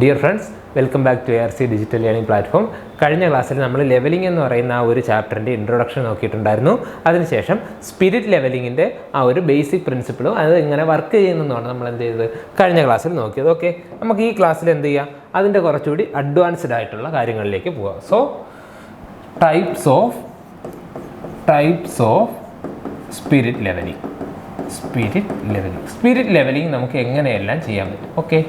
Dear friends, welcome back to ARC digital learning platform. കഴിഞ്ഞ ക്ലാസ്സിൽ നമ്മൾ ലെവലിംഗ് എന്ന് പറയുന്ന ആ ഒരു ചാപ്റ്ററിൻ്റെ ഇൻട്രൊഡക്ഷൻ നോക്കിയിട്ടുണ്ടായിരുന്നു. അതിനുശേഷം സ്പിരിറ്റ് ലെവലിങ്ങിൻ്റെ ആ ഒരു ബേസിക് പ്രിൻസിപ്പിളും അത് എങ്ങനെ വർക്ക് ചെയ്യുന്നതാണ് നമ്മൾ എന്ത് ചെയ്തത് കഴിഞ്ഞ ക്ലാസ്സിൽ നോക്കിയത്. ഓക്കെ, നമുക്ക് ഈ ക്ലാസ്സിൽ എന്ത് ചെയ്യാം, അതിൻ്റെ കുറച്ചുകൂടി അഡ്വാൻസ്ഡ് ആയിട്ടുള്ള കാര്യങ്ങളിലേക്ക് പോകാം. So types of spirit levelling. Spirit levelling നമുക്ക് എങ്ങനെയെല്ലാം ചെയ്യാൻ പറ്റും. ഓക്കെ,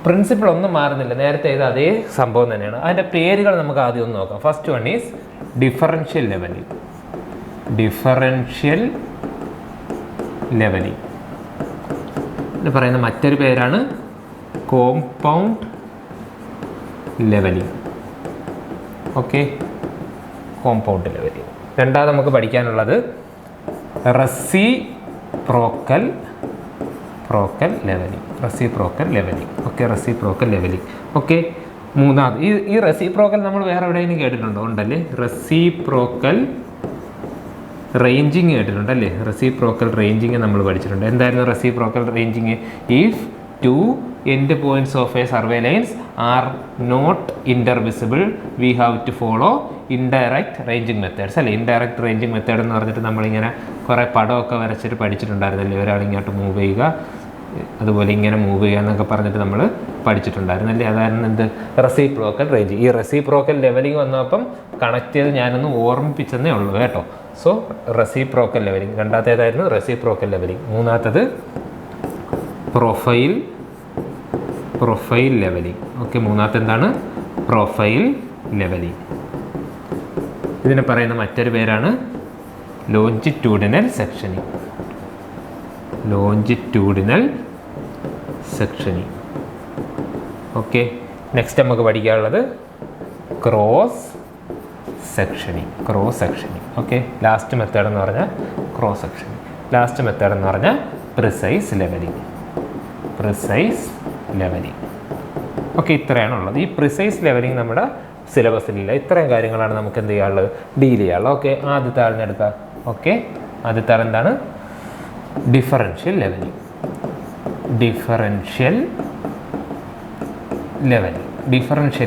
പ്രിൻസിപ്പിൾ ഒന്നും മാറുന്നില്ല, നേരത്തെ ഇത് അതേ സംഭവം തന്നെയാണ്. അതിൻ്റെ പേരുകൾ നമുക്ക് ആദ്യം ഒന്ന് നോക്കാം. First one is differential levelling. എന്ന് പറയുന്ന മറ്റൊരു പേരാണ് compound levelling. Okay, compound levelling. രണ്ടാമത് നമുക്ക് പഠിക്കാനുള്ളത് റെസിപ്രോക്കൽ ലെവലിംഗ്. ഓക്കെ, മൂന്നാമത് ഈ റെസിപ്രോക്കൽ നമ്മൾ വേറെ എവിടെയെങ്കിലും കേട്ടിട്ടുണ്ടോ? ഉണ്ടല്ലേ. റെസിപ്രോക്കൽ റേഞ്ചിങ് കേട്ടിട്ടുണ്ടല്ലേ. റെസിപ്രോക്കൽ റേഞ്ചിങ് നമ്മൾ പഠിച്ചിട്ടുണ്ട്. എന്തായിരുന്നു reciprocal ranging? If two end points of a survey lines are not intervisible we have to follow indirect ranging methods അല്ലേ. ഇൻഡയറക്റ്റ് റേഞ്ചിങ് മെത്തേഡ് എന്ന് പറഞ്ഞിട്ട് നമ്മളിങ്ങനെ കുറേ പടമൊക്കെ വരച്ചിട്ട് പഠിച്ചിട്ടുണ്ടായിരുന്നല്ലേ. ഒരാൾ ഇങ്ങോട്ട് മൂവ് ചെയ്യുക, അതുപോലെ ഇങ്ങനെ മൂവ് ചെയ്യുക എന്നൊക്കെ പറഞ്ഞിട്ട് നമ്മൾ പഠിച്ചിട്ടുണ്ടായിരുന്നല്ലേ. അതായിരുന്നു എന്ത്? Reciprocal ranging. ഈ റെസിപ്രോക്കൽ ലെവലിംഗ് വന്നപ്പം കണക്ട് ചെയ്ത് ഞാനൊന്ന് ഓർമ്മിപ്പിച്ചെന്നേ ഉള്ളൂ കേട്ടോ. സോ റെസിപ്രോക്കൽ ലെവലിംഗ് രണ്ടാമത്തേതായിരുന്നു റെസിപ്രോക്കൽ ലെവലിംഗ്. മൂന്നാമത്തത് പ്രൊഫൈൽ ലെവലിംഗ്. ഓക്കെ, മൂന്നാമത്തെ എന്താണ്? Profile levelling. ഇതിനെ പറയുന്ന മറ്റൊരു പേരാണ് ലോഞ്ചിറ്റ്യൂഡിനൽ സെക്ഷനിങ്. ഓക്കെ, നെക്സ്റ്റ് നമുക്ക് പഠിക്കാനുള്ളത് ക്രോസ് സെക്ഷനിങ്. ഓക്കെ, ലാസ്റ്റ് മെത്തേഡ് എന്ന് പറഞ്ഞാൽ ക്രോസ് സെക്ഷനിങ്. ലാസ്റ്റ് മെത്തേഡ് എന്ന് പറഞ്ഞാൽ പ്രിസൈസ് ലെവലിംഗ്. ഓക്കെ, ഇത്രയാണുള്ളത്. ഈ പ്രിസൈസ് ലെവലിംഗ് നമ്മുടെ സിലബസിലില്ല. ഇത്രയും കാര്യങ്ങളാണ് നമുക്ക് എന്ത് ചെയ്യാനുള്ളത്, ഡീൽ ചെയ്യാനുള്ളത്. ഓക്കെ, ആദ്യത്തെ ആളിനെടുക്കാം. ഓക്കെ, ആദ്യത്തെ ആൾ എന്താണ്? ഡിഫറൻഷ്യൽ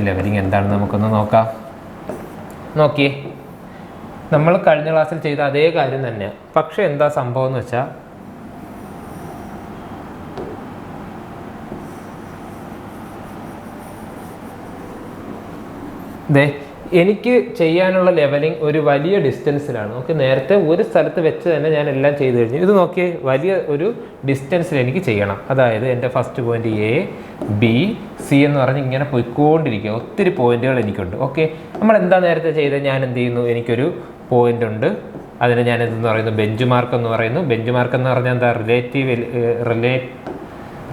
ലെവലിംഗ് എന്താണെന്ന് നമുക്കൊന്ന് നോക്കാം. നോക്കിയേ, നമ്മൾ കഴിഞ്ഞ ക്ലാസ്സിൽ ചെയ്ത അതേ കാര്യം തന്നെയാണ്. പക്ഷെ എന്താ സംഭവം എന്ന് വെച്ചാൽ, എനിക്ക് ചെയ്യാനുള്ള ലെവലിംഗ് ഒരു വലിയ ഡിസ്റ്റൻസിലാണ്. നോക്കി, നേരത്തെ ഒരു സ്ഥലത്ത് വെച്ച് തന്നെ ഞാൻ എല്ലാം ചെയ്തു കഴിഞ്ഞു. ഇത് നോക്കി, വലിയ ഒരു ഡിസ്റ്റൻസിൽ എനിക്ക് ചെയ്യണം. അതായത് എൻ്റെ first point A, B, C എന്ന് പറഞ്ഞ് ഇങ്ങനെ പോയിക്കൊണ്ടിരിക്കുക. ഒത്തിരി പോയിന്റുകൾ എനിക്കുണ്ട്. ഓക്കെ, നമ്മൾ എന്താ നേരത്തെ ചെയ്തത്? ഞാൻ എന്ത് ചെയ്യുന്നു, എനിക്കൊരു പോയിന്റ് ഉണ്ട്, അതിന് ഞാൻ എന്തെന്ന് പറയുന്നു, ബെഞ്ച് മാർക്ക് എന്ന് പറയുന്നു. ബെഞ്ച് മാർക്ക് എന്ന് പറഞ്ഞാൽ എന്താ?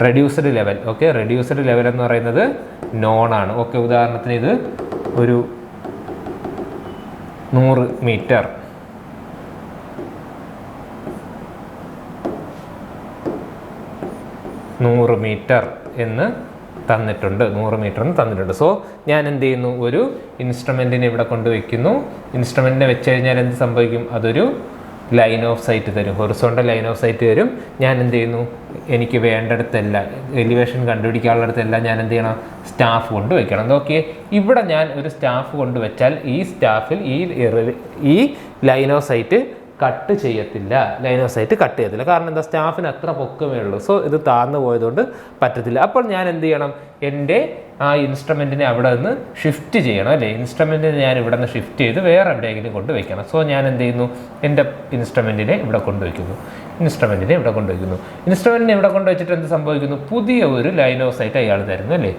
Reduced level. Okay, reduced level എന്ന് പറയുന്നത് നോൺ ആണ്. ഓക്കെ, ഉദാഹരണത്തിന് ഇത് ഒരു 100 മീറ്റർ. എന്ന് തന്നിട്ടുണ്ട്. 100 മീറ്റർ എന്ന് തന്നിട്ടുണ്ട്. സോ ഞാൻ എന്ത് ചെയ്യുന്നു, ഒരു ഇൻസ്ട്രുമെൻറ്റിനെ ഇവിടെ കൊണ്ടുവയ്ക്കുന്നു. ഇൻസ്ട്രുമെൻറ്റിനെ വെച്ച് കഴിഞ്ഞാൽ എന്ത് സംഭവിക്കും? അതൊരു ലൈൻ ഓഫ് സൈറ്റ് തരും, ഹൊറിസോണ്ടൽ ലൈൻ ഓഫ് സൈറ്റ് തരും. ഞാൻ എന്ത് ചെയ്യുന്നു, എനിക്ക് വേണ്ടിടത്തെല്ലാം എലിവേഷൻ കണ്ടുപിടിക്കാനുള്ളിടത്തെല്ലാം ഞാൻ എന്ത് ചെയ്യണം? സ്റ്റാഫ് കൊണ്ട് വെക്കണം. നോക്കിയേ, ഇവിടെ ഞാൻ ഒരു സ്റ്റാഫ് കൊണ്ട് വെച്ചാൽ ഈ സ്റ്റാഫിൽ ഈ ലൈൻ ഓഫ് സൈറ്റ് കട്ട് ചെയ്യത്തില്ല. കാരണം എന്താ? സ്റ്റാഫിന് അത്ര പൊക്കമേ ഉള്ളൂ. സോ ഇത് താഴ്ന്നു പോയതുകൊണ്ട് പറ്റത്തില്ല. അപ്പോൾ ഞാൻ എന്ത് ചെയ്യണം? എൻ്റെ ആ ഇൻസ്ട്രുമെൻറ്റിനെ അവിടെ നിന്ന് ഷിഫ്റ്റ് ചെയ്യണം അല്ലേ. ഇൻസ്ട്രുമെൻറ്റിനെ ഞാൻ ഇവിടെ നിന്ന് ഷിഫ്റ്റ് ചെയ്ത് വേറെ എവിടെയെങ്കിലും കൊണ്ട് വയ്ക്കണം. സോ ഞാൻ എന്ത് ചെയ്യുന്നു, എൻ്റെ ഇൻസ്ട്രുമെൻറ്റിനെ ഇവിടെ കൊണ്ടുവയ്ക്കുന്നു. ഇൻസ്ട്രുമെൻറ്റിനെ ഇവിടെ കൊണ്ടുവച്ചിട്ട് എന്ത് സംഭവിക്കുന്നു? പുതിയ ഒരു ലൈൻ ഓഫ് സൈറ്റ് അയാൾ തരുന്നു അല്ലേ.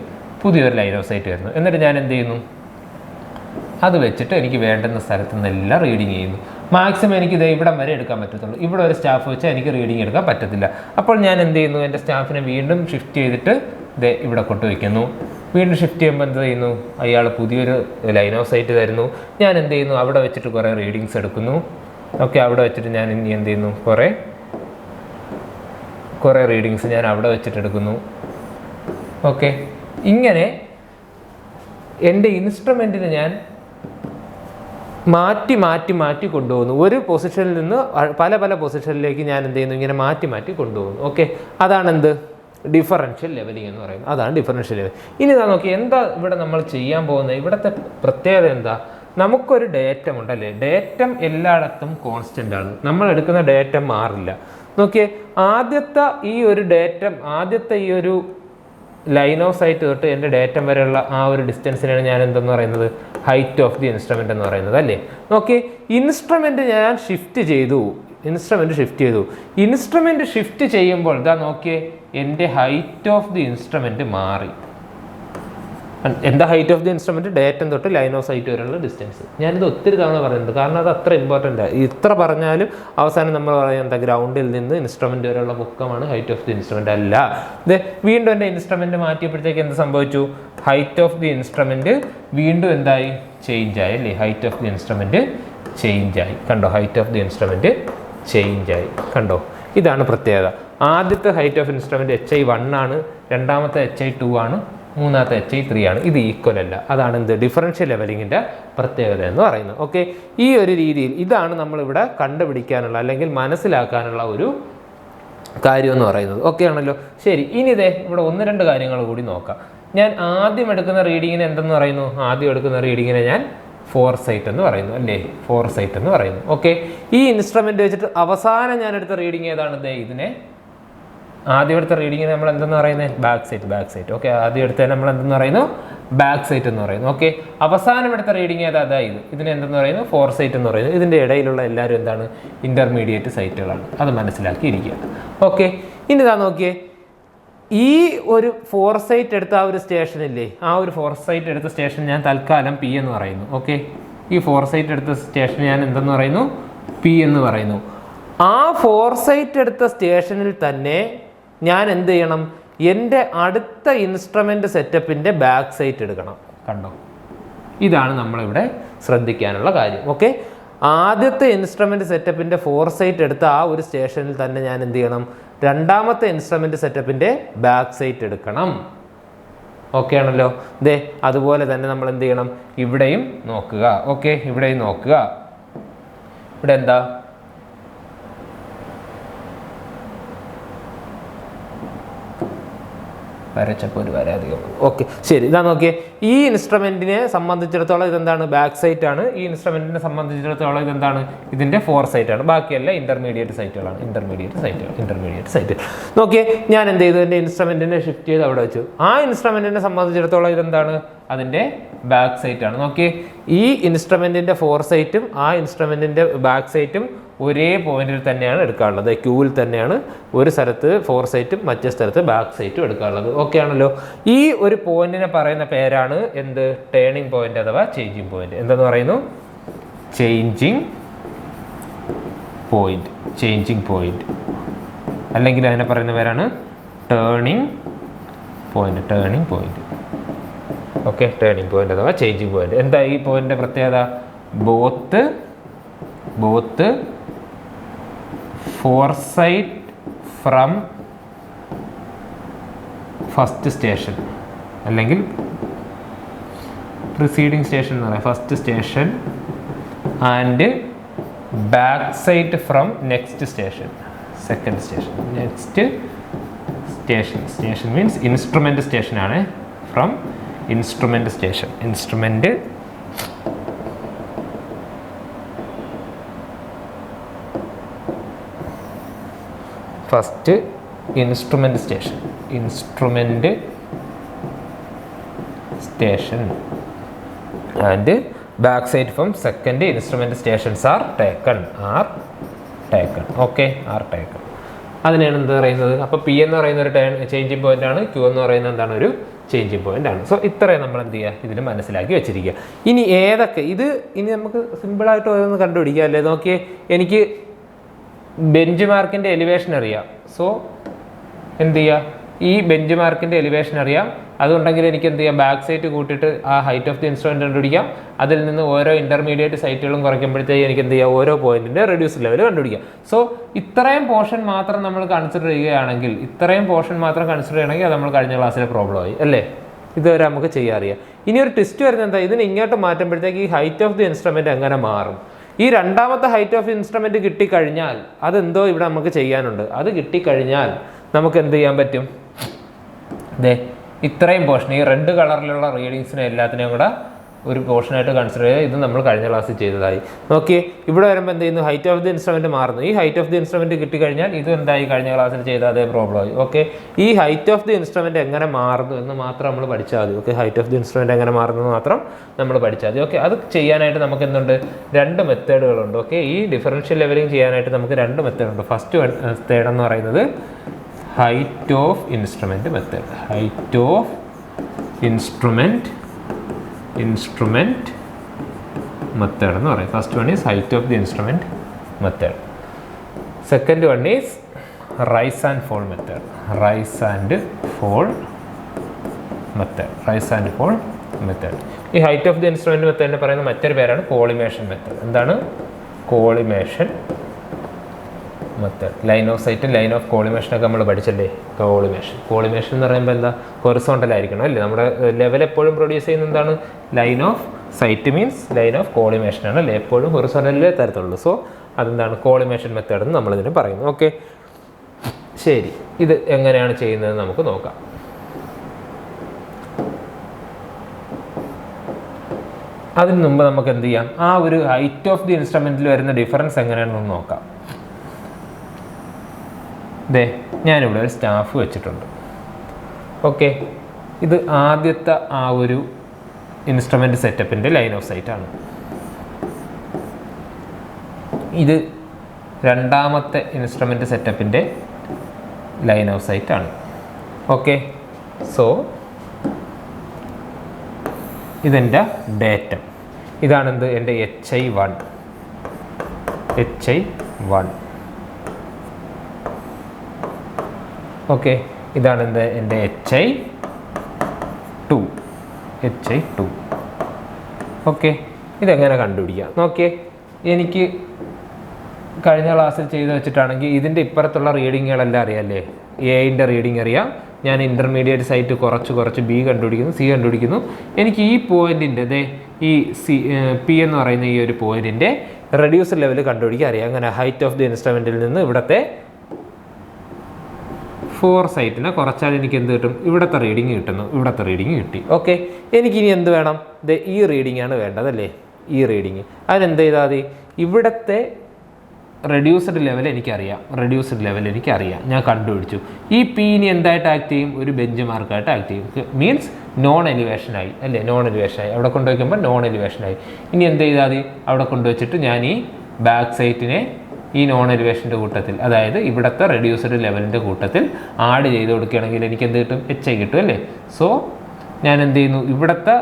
പുതിയൊരു ലൈൻ ഓഫ് സൈറ്റ് വരുന്നു. എന്നിട്ട് ഞാൻ എന്ത് ചെയ്യുന്നു, അത് വെച്ചിട്ട് എനിക്ക് വേണ്ടുന്ന സ്ഥലത്ത് നിന്നെല്ലാം റീഡിങ് ചെയ്യുന്നു. മാക്സിമം എനിക്ക് ഇത് ഇവിടം വരെ എടുക്കാൻ പറ്റത്തുള്ളൂ. ഇവിടെ ഒരു സ്റ്റാഫ് വെച്ചാൽ എനിക്ക് റീഡിങ് എടുക്കാൻ പറ്റത്തില്ല. അപ്പോൾ ഞാൻ എന്ത് ചെയ്യുന്നു, എൻ്റെ സ്റ്റാഫിനെ വീണ്ടും ഷിഫ്റ്റ് ചെയ്തിട്ട് ഇവിടെ കൊണ്ടുവയ്ക്കുന്നു. വീണ്ടും ഷിഫ്റ്റ് ചെയ്യുമ്പോൾ എന്ത് ചെയ്യുന്നു, അയാൾ പുതിയൊരു ലൈൻ ഓഫ് സൈറ്റ് തരുന്നു. ഞാൻ എന്ത് ചെയ്യുന്നു, അവിടെ വെച്ചിട്ട് കുറേ റീഡിങ്സ് എടുക്കുന്നു. ഓക്കെ, അവിടെ വെച്ചിട്ട് ഞാൻ ഇനി എന്ത് ചെയ്യുന്നു, കുറേ റീഡിങ്സ് ഞാൻ അവിടെ വെച്ചിട്ട് എടുക്കുന്നു. ഓക്കെ, ഇങ്ങനെ എൻ്റെ ഇൻസ്ട്രുമെൻറ്റിന് ഞാൻ മാറ്റി മാറ്റി മാറ്റി കൊണ്ടുപോകുന്നു. ഒരു പൊസിഷനിൽ നിന്ന് പല പല പൊസിഷനിലേക്ക് ഞാൻ എന്ത് ചെയ്യുന്നു, ഇങ്ങനെ മാറ്റി മാറ്റി കൊണ്ടുപോകുന്നു. ഓക്കെ, അതാണെന്ത് ഡിഫറൻഷ്യൽ ലെവലിംഗ് എന്ന് പറയുന്നത്. അതാണ് ഡിഫറൻഷ്യൽ ലെവൽ. ഇനി ഇതാ നോക്കി, എന്താ ഇവിടെ നമ്മൾ ചെയ്യാൻ പോകുന്നത്? ഇവിടുത്തെ പ്രത്യേകത എന്താ? നമുക്കൊരു ഡേറ്റം ഉണ്ടല്ലേ, ഡേറ്റം എല്ലായിടത്തും കോൺസ്റ്റൻ്റ് ആണ്. നമ്മൾ എടുക്കുന്ന ഡേറ്റം മാറില്ല. നോക്കിയേ, ആദ്യത്തെ ഈ ഒരു ലൈൻ ഓഫ് സൈറ്റ് തൊട്ട് എൻ്റെ ഡേറ്റം വരെയുള്ള ആ ഒരു ഡിസ്റ്റൻസിനാണ് ഞാൻ എന്തെന്ന് പറയുന്നത്, ഹൈറ്റ് ഓഫ് ദി ഇൻസ്ട്രുമെൻ്റ് എന്ന് പറയുന്നത് അല്ലേ. നോക്കി, ഇൻസ്ട്രുമെൻ്റ് ഞാൻ ഷിഫ്റ്റ് ചെയ്തു. ഇൻസ്ട്രുമെൻ്റ് ഷിഫ്റ്റ് ചെയ്യുമ്പോൾ ഇതാ നോക്കിയേ, എൻ്റെ ഹൈറ്റ് ഓഫ് ദി ഇൻസ്ട്രുമെൻ്റ് മാറി. എന്താ height of the instrument? Datum തൊട്ട് ലൈൻ ഓഫ് സൈറ്റ് വരെയുള്ള ഡിസ്റ്റൻസ്. ഞാനിത് ഒത്തിരി തവണ പറയുന്നുണ്ട്, കാരണം അത് അത്ര ഇമ്പോർട്ടൻ്റ് ആണ്. ഇത്ര പറഞ്ഞാലും അവസാനം നമ്മൾ പറയാം എന്താ, ഗ്രൗണ്ടിൽ നിന്ന് ഇൻസ്ട്രുമെൻ്റ് വരെയുള്ള പൊക്കമാണ് ഹൈറ്റ് ഓഫ് ദി ഇൻസ്ട്രുമെൻ്റ് അല്ല. ഇത് വീണ്ടും എൻ്റെ ഇൻസ്ട്രുമെൻ്റ് മാറ്റിയപ്പോഴത്തേക്ക് എന്ത് സംഭവിച്ചു? ഹൈറ്റ് ഓഫ് ദി ഇൻസ്ട്രുമെൻ്റ് വീണ്ടും എന്തായി? ചേഞ്ച് ആയി അല്ലേ. Height of the instrument change ആയി. കണ്ടോ, height of the instrument change ആയി. കണ്ടോ, ഇതാണ് പ്രത്യേകത. ആദ്യത്തെ ഹൈറ്റ് ഓഫ് ഇൻസ്ട്രുമെൻ്റ് HI1 ആണ്, രണ്ടാമത്തെ HI2 ആണ്, മൂന്നാമത്തെ HI3 ആണ്. ഇത് ഈക്വൽ അല്ല. അതാണ് എന്ത്, ഡിഫറൻഷ്യൽ ലെവലിങ്ങിൻ്റെ പ്രത്യേകത എന്ന് പറയുന്നത്. ഓക്കെ, ഈ ഒരു രീതിയിൽ ഇതാണ് നമ്മളിവിടെ കണ്ടുപിടിക്കാനുള്ള അല്ലെങ്കിൽ മനസ്സിലാക്കാനുള്ള ഒരു കാര്യം എന്ന് പറയുന്നത്. ഓക്കെ ആണല്ലോ. ശരി, ഇനി ഇതേ ഇവിടെ 1-2 കാര്യങ്ങൾ കൂടി നോക്കാം. ഞാൻ ആദ്യം എടുക്കുന്ന റീഡിങ്ങിനെ എന്തെന്ന് പറയുന്നു? ആദ്യം എടുക്കുന്ന റീഡിങ്ങിനെ ഞാൻ ഫോർസൈറ്റ് എന്ന് പറയുന്നു അല്ലേ, ഫോർസൈറ്റ് എന്ന് പറയുന്നു. ഓക്കെ, ഈ ഇൻസ്ട്രുമെൻ്റ് വെച്ചിട്ട് അവസാനം ഞാൻ എടുത്ത റീഡിങ് ഏതാണ്? ഇതിനെ ആദ്യം എടുത്ത റീഡിങ്ങിന് നമ്മൾ എന്തെന്ന് പറയുന്നത്? Back site. ഓക്കെ, ആദ്യം എടുത്തതിന് നമ്മൾ എന്തെന്ന് പറയുന്നു? ബാക്ക് സൈറ്റ് എന്ന് പറയുന്നു. ഓക്കെ, അവസാനം എടുത്ത റീഡിങ് ഏതാ? ഇതിനെ എന്തെന്ന് പറയുന്നു? ഫോർസൈറ്റ് എന്ന് പറയുന്നു. ഇതിൻ്റെ ഇടയിലുള്ള എല്ലാവരും എന്താണ്? ഇൻ്റർമീഡിയറ്റ് സൈറ്റുകളാണ്. അത് മനസ്സിലാക്കിയിരിക്കുക. ഓക്കെ, ഇനി ഇതാ നോക്കിയേ, ഈ ഒരു ഫോർസൈറ്റ് എടുത്ത ആ ഒരു സ്റ്റേഷനില്ലേ, ആ ഒരു ഫോർസൈറ്റ് എടുത്ത സ്റ്റേഷൻ ഞാൻ തൽക്കാലം P എന്ന് പറയുന്നു. ഓക്കെ, ഈ ഫോർസൈറ്റ് എടുത്ത സ്റ്റേഷൻ ഞാൻ എന്തെന്ന് പറയുന്നു? P എന്ന് പറയുന്നു. ആ ഫോർസൈറ്റ് എടുത്ത സ്റ്റേഷനിൽ തന്നെ ഞാൻ എന്ത് ചെയ്യണം? എൻ്റെ അടുത്ത ഇൻസ്ട്രുമെൻ്റ് സെറ്റപ്പിൻ്റെ ബാക്ക് സൈറ്റ് എടുക്കണം. കണ്ടോ, ഇതാണ് നമ്മളിവിടെ ശ്രദ്ധിക്കാനുള്ള കാര്യം. ഓക്കെ, ആദ്യത്തെ ഇൻസ്ട്രുമെൻ്റ് സെറ്റപ്പിൻ്റെ ഫോർസൈറ്റ് എടുത്ത ആ ഒരു സ്റ്റേഷനിൽ തന്നെ ഞാൻ എന്ത് ചെയ്യണം? രണ്ടാമത്തെ ഇൻസ്ട്രുമെൻ്റ് സെറ്റപ്പിൻ്റെ ബാക്ക് സൈറ്റ് എടുക്കണം. ഓക്കെ ആണല്ലോ. അതുപോലെ തന്നെ നമ്മൾ എന്ത് ചെയ്യണം? ഇവിടെയും നോക്കുക. ഓക്കെ, ഇവിടെയും നോക്കുക. ഇവിടെ എന്താ? വരച്ചപ്പോൾ ഒരു വരാധികം. ഓക്കെ, ശരി, ഇതാ നോക്കിയേ, ഈ ഇൻസ്ട്രുമെൻറ്റിനെ സംബന്ധിച്ചിടത്തോളം ഇതെന്താണ്? ബാക്ക് സൈറ്റ് ആണ്. ഈ ഇൻസ്ട്രുമെൻറ്റിനെ സംബന്ധിച്ചിടത്തോളം ഇതെന്താണ്? ഇതിൻ്റെ ഫോർസൈറ്റ് ആണ്. ബാക്കിയല്ല ഇൻ്റർമീഡിയറ്റ് സൈറ്റുകളാണ്. Intermediate sight. നോക്കിയേ, ഞാൻ എന്ത് ചെയ്തു? എൻ്റെ ഇൻസ്ട്രുമെൻറ്റിനെ ഷിഫ്റ്റ് ചെയ്ത് അവിടെ വെച്ചു. ആ ഇൻസ്ട്രുമെൻറ്റിനെ സംബന്ധിച്ചിടത്തോളം ഇതെന്താണ്? അതിൻ്റെ ബാക്ക് സൈറ്റ് ആണ്. നോക്കിയേ, ഈ ഇൻസ്ട്രുമെൻറ്റിൻ്റെ ഫോർസൈറ്റും ആ ഇൻസ്ട്രുമെൻറ്റിൻ്റെ ബാക്ക് സൈറ്റും ഒരേ പോയിന്റിൽ തന്നെയാണ് എടുക്കാനുള്ളത്. ക്യൂവിൽ തന്നെയാണ് ഒരു സ്ഥലത്ത് ഫോർസൈറ്റും മറ്റേ സ്ഥലത്ത് ബാക്ക് സൈറ്റും എടുക്കാനുള്ളത്. ഓക്കെ ആണല്ലോ. ഈ ഒരു പോയിന്റിനെ പറയുന്ന പേരാണ് എന്ത്? ടേണിംഗ് പോയിന്റ് അഥവാ ചേഞ്ചിങ് പോയിന്റ്. എന്തെന്ന് പറയുന്നു? Changing point. അല്ലെങ്കിൽ അതിനെ പറയുന്ന പേരാണ് turning point. Okay, turning point അഥവാ ചേഞ്ചിങ് പോയിന്റ്. എന്താ ഈ പോയിന്റിന്റെ പ്രത്യേകത? Both foresight from first station അല്ലെങ്കിൽ പ്രിസീഡിങ് സ്റ്റേഷൻ എന്ന് പറയാം, first station, and back sight from next station, second station. Station means instrument സ്റ്റേഷനാണ്. From instrument station. First instrument station and back side from second instrument stations are taken. Okay, are taken. അതിനാണ് എന്ത് പറയുന്നത്? അപ്പോൾ P എന്ന് പറയുന്ന ഒരു changing point ആണ്, Q എന്ന് പറയുന്നത് എന്താണ്? ഒരു ചേഞ്ചിങ് പോയിന്റ് ആണ്. സോ ഇത്രയും നമ്മൾ എന്ത് ചെയ്യുക? ഇതിൽ മനസ്സിലാക്കി വെച്ചിരിക്കുക. ഇനി ഏതൊക്കെ ഇനി നമുക്ക് സിമ്പിളായിട്ട് ഓരോന്ന് കണ്ടുപിടിക്കുക അല്ലേ. നോക്കിയേ, എനിക്ക് ബെഞ്ച് മാർക്കിൻ്റെ എലിവേഷൻ അറിയാം. സോ എന്ത് ചെയ്യുക? ഈ ബെഞ്ച് മാർക്കിൻ്റെ എലിവേഷൻ അറിയാം. അതുണ്ടെങ്കിൽ എനിക്ക് എന്ത് ചെയ്യാം? ബാക്ക് സൈറ്റ് കൂട്ടിയിട്ട് ആ ഹൈറ്റ് ഓഫ് ദി ഇൻസ്ട്രുമെൻ്റ് കണ്ടുപിടിക്കാം. അതിൽ നിന്ന് ഓരോ ഇൻ്റർമീഡിയറ്റ് സൈറ്റുകളും കുറയ്ക്കുമ്പോഴത്തേക്ക് എനിക്ക് എന്ത് ചെയ്യാം? ഓരോ പോയിന്റിൻ്റെ റെഡ്യൂസ് ലെവൽ കണ്ടുപിടിക്കാം. സോ ഇത്രയും പോർഷൻ മാത്രം നമ്മൾ കൺസിഡർ ചെയ്യുകയാണെങ്കിൽ അത് നമ്മൾ കഴിഞ്ഞ ക്ലാസ്സിലെ പ്രോബ്ലം ആയി അല്ലേ. ഇതുവരെ നമുക്ക് ചെയ്യാൻ അറിയാം. ഇനി ഒരു ട്വിസ്റ്റ് വരുന്നത് എന്താ? ഇതിന് ഇങ്ങോട്ട് മാറ്റുമ്പോഴത്തേക്ക് ഈ ഹൈറ്റ് ഓഫ് ദി ഇൻസ്ട്രുമെൻ്റ് എങ്ങനെ മാറും? ഈ രണ്ടാമത്തെ ഹൈറ്റ് ഓഫ് ഇൻസ്ട്രുമെൻ്റ് കിട്ടിക്കഴിഞ്ഞാൽ അതെന്തോ ഇവിടെ നമുക്ക് ചെയ്യാനുണ്ട്. അത് കിട്ടിക്കഴിഞ്ഞാൽ നമുക്ക് എന്ത് ചെയ്യാൻ പറ്റും? ദേ ഇത്രയും പോർഷൻ, ഈ റെഡ് കളറിലുള്ള റീഡിങ്സിനെ എല്ലാത്തിനെയും കൂടെ ഒരു പോർഷനായിട്ട് കൺസിഡർ ചെയ്ത് ഇത് നമ്മൾ കഴിഞ്ഞ ക്ലാസ്സിൽ ചെയ്തതായി. ഓക്കെ, ഇവിടെ വരുമ്പോൾ എന്ത് ചെയ്യുന്നു, ഹൈറ്റ് ഓഫ് ദി ഇൻസ്ട്രുമെൻറ്റ് മാറുന്നു. ഈ ഹൈറ്റ് ഓഫ് ദി ഇൻസ്ട്രുമെൻറ്റ് കിട്ടിക്കഴിഞ്ഞാൽ ഇത് എന്തായി, കഴിഞ്ഞ ക്ലാസ്സിൽ ചെയ്ത അതേ പ്രോബ്ലം ആയി. ഓക്കെ, ഈ ഹൈറ്റ് ഓഫ് ദി ഇൻസ്ട്രുമെൻറ്റ് എങ്ങനെ മാറുന്നു എന്ന് മാത്രം നമ്മൾ പഠിച്ചാൽ മതി. Okay, height of the instrument എങ്ങനെ മാറുന്നു എന്ന് മാത്രം നമ്മൾ പഠിച്ചാൽ മതി. ഓക്കെ, അത് ചെയ്യാനായിട്ട് നമുക്ക് എന്തുണ്ട്, 2 മെത്തേഡുകളുണ്ട്. ഓക്കെ, ഈ ഡിഫറൻഷ്യൽ ലെവലിംഗ് ചെയ്യാനായിട്ട് നമുക്ക് 2 മെത്തേഡുണ്ട്. ഫസ്റ്റ് മെത്തേഡ് എന്ന് പറയുന്നത് height of instrument method. Height of instrument method എന്ന് പറയും. First one is height of the instrument method. Second one is rise and fall method. Rise and fall method. ഈ height of the instrument മെത്തേഡിന് പറയുന്ന മറ്റൊരു പേരാണ് collimation method. എന്താണ് collimation method? Line of sight, line of കോളിമേഷനൊക്കെ നമ്മൾ പഠിച്ചല്ലേ. Collimation എന്ന് പറയുമ്പോൾ എന്താ, ഹൊറിസോണ്ടൽ ആയിരിക്കണം അല്ലേ. നമ്മുടെ ലെവൽ എപ്പോഴും പ്രൊഡ്യൂസ് ചെയ്യുന്ന എന്താണ്, line of sight means line of collimation ആണ് അല്ലേ. എപ്പോഴും ഹൊറിസോണ്ടലിലേ തരത്തുള്ളൂ. സോ അതെന്താണ് കോളിമേഷൻ മെത്തേഡ് എന്ന് നമ്മളിതിന് പറയുന്നു. ഓക്കെ, ശരി, ഇത് എങ്ങനെയാണ് ചെയ്യുന്നത് നമുക്ക് നോക്കാം. അതിന് മുമ്പ് നമുക്ക് എന്ത് ചെയ്യാം, ആ ഒരു ഹൈറ്റ് ഓഫ് ദി ഇൻസ്ട്രുമെൻറ്റിൽ വരുന്ന ഡിഫറൻസ് എങ്ങനെയാണെന്ന് നോക്കാം. ഞാനിവിടെ ഒരു സ്റ്റാഫ് വെച്ചിട്ടുണ്ട്. ഓക്കെ, ഇത് ആദ്യത്തെ ആ ഒരു ഇൻസ്ട്രുമെൻ്റ് സെറ്റപ്പിൻ്റെ ലൈൻ ഓഫ് സൈറ്റ് ആണ്. ഇത് രണ്ടാമത്തെ ഇൻസ്ട്രുമെൻ്റ് സെറ്റപ്പിൻ്റെ ലൈൻ ഓഫ് സൈറ്റ് ആണ്. ഓക്കെ, സോ ഇതെൻ്റെ ഡേറ്റം. ഇതാണെന്ത്, എൻ്റെ HI1. ഓക്കെ, ഇതാണ് എന്ത്, എൻ്റെ HI2. ഓക്കെ, ഇതെങ്ങനെ കണ്ടുപിടിക്കാം നോക്കിയേ. എനിക്ക് കഴിഞ്ഞ ക്ലാസ്സിൽ ചെയ്ത് വെച്ചിട്ടാണെങ്കിൽ ഇതിൻ്റെ ഇപ്പുറത്തുള്ള റീഡിങ്ങുകളെല്ലാം അറിയാമല്ലേ. എയുടെ റീഡിങ് അറിയാം. ഞാൻ ഇൻ്റർമീഡിയറ്റ് സൈറ്റ് കുറച്ച് ബി കണ്ടുപിടിക്കുന്നു, സി കണ്ടുപിടിക്കുന്നു. എനിക്ക് ഈ പോയിൻറ്റിൻ്റെ ഈ പി എന്ന് പറയുന്ന ഈ ഒരു പോയിൻറ്റിൻ്റെ റെഡ്യൂസർ ലെവൽ കണ്ടുപിടിക്കാൻ അറിയാം. അങ്ങനെ ഹൈറ്റ് ഓഫ് ദി ഇൻസ്ട്രുമെൻറ്റിൽ നിന്ന് ഇവിടുത്തെ 4 സൈറ്റിനെ കുറച്ചാൽ എനിക്ക് എന്ത് കിട്ടും, ഇവിടുത്തെ റീഡിങ് കിട്ടി. ഓക്കെ, എനിക്കിനി എന്ത് വേണം, ഈ റീഡിംഗ് ആണ് വേണ്ടതല്ലേ, ഈ റീഡിങ്. അതിനെന്ത് ചെയ്താൽ മതി, ഇവിടുത്തെ റെഡ്യൂസ്ഡ് ലെവൽ എനിക്കറിയാം, ഞാൻ കണ്ടുപിടിച്ചു. ഈ പി ഇനി എന്തായിട്ട് ആക്ട് ചെയ്യും, ഒരു ബെഞ്ച് മാർക്കായിട്ട് ആക്ട് ചെയ്യും. മീൻസ് നോൺ എലിവേഷനായി അല്ലേ, അവിടെ കൊണ്ടുവയ്ക്കുമ്പോൾ നോൺ എലിവേഷനായി. ഇനി എന്ത് ചെയ്താൽ മതി, അവിടെ കൊണ്ടുവച്ചിട്ട് ഞാൻ ഈ ബാക്ക് സൈറ്റിനെ ഈ നോൺ എലിവേഷൻ്റെ കൂട്ടത്തിൽ, അതായത് ഇവിടുത്തെ റെഡ്യൂസ്ഡ് ലെവലിൻ്റെ കൂട്ടത്തിൽ ആഡ് ചെയ്ത് കൊടുക്കുകയാണെങ്കിൽ എനിക്ക് എന്ത് കിട്ടും, HI കിട്ടും അല്ലേ. സോ ഞാൻ എന്ത് ചെയ്യുന്നു, ഇവിടുത്തെ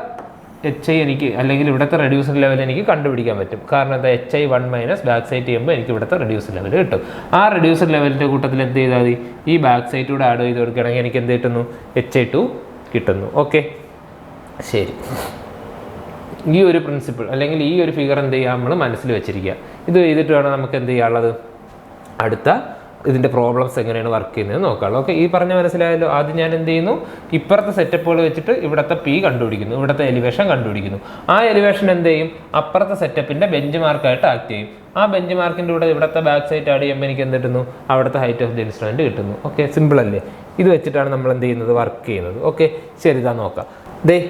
HI എനിക്ക്, അല്ലെങ്കിൽ ഇവിടുത്തെ റെഡ്യൂസ്ഡ് ലെവൽ എനിക്ക് കണ്ടുപിടിക്കാൻ പറ്റും. കാരണം എന്താ, HI1 മൈനസ് ബാക്ക് സൈറ്റ് ചെയ്യുമ്പോൾ എനിക്ക് ഇവിടുത്തെ റെഡ്യൂസ്ഡ് ലെവൽ കിട്ടും. ആ റെഡ്യൂസ്ഡ് ലെവലിൻ്റെ കൂട്ടത്തിൽ എന്ത് ചെയ്താൽ മതി, ഈ ബാക്ക് സൈറ്റൂടെ ആഡ് ചെയ്ത് കൊടുക്കുകയാണെങ്കിൽ എനിക്ക് എന്ത് കിട്ടുന്നു, HI2 കിട്ടുന്നു. ഓക്കെ, ശരി. ഈ ഒരു പ്രിൻസിപ്പിൾ അല്ലെങ്കിൽ ഈ ഒരു ഫിഗർ എന്ത് ചെയ്യുക, നമ്മൾ മനസ്സിൽ വെച്ചിരിക്കുക. ഇത് ചെയ്തിട്ട് വേണം നമുക്ക് എന്ത് ചെയ്യാനുള്ളത്, അടുത്ത ഇതിൻ്റെ പ്രോബ്ലംസ് എങ്ങനെയാണ് വർക്ക് ചെയ്യുന്നത് നോക്കാമല്ലോ. ഓക്കെ, ഈ പറഞ്ഞ മനസ്സിലായല്ലോ. ആദ്യം ഞാൻ എന്ത് ചെയ്യുന്നു, ഇപ്പുറത്തെ സെറ്റപ്പുകൾ വെച്ചിട്ട് ഇവിടുത്തെ പി കണ്ടുപിടിക്കുന്നു, ഇവിടുത്തെ എലിവേഷൻ കണ്ടുപിടിക്കുന്നു. ആ എലിവേഷൻ എന്ത് ചെയ്യും, അപ്പുറത്തെ സെറ്റപ്പിൻ്റെ ബെഞ്ച് മാർക്കായിട്ട് ആക്ട് ചെയ്യും. ആ ബെഞ്ച് മാർക്കിൻ്റെ കൂടെ ഇവിടുത്തെ ബാക്ക് സൈറ്റ് ആഡ് ചെയ്യുമ്പോൾ എനിക്ക് എന്ത് കിട്ടുന്നു, അവിടുത്തെ ഹൈറ്റ് ഓഫ് ദി ഇൻസ്ട്രുമെൻറ്റ് കിട്ടുന്നു. ഓക്കെ, സിമ്പിൾ അല്ലേ. ഇത് വെച്ചിട്ടാണ് നമ്മൾ എന്ത് ചെയ്യുന്നത്, വർക്ക് ചെയ്യുന്നത്. ഓക്കെ, ശരി, ഇതാ നോക്കാം.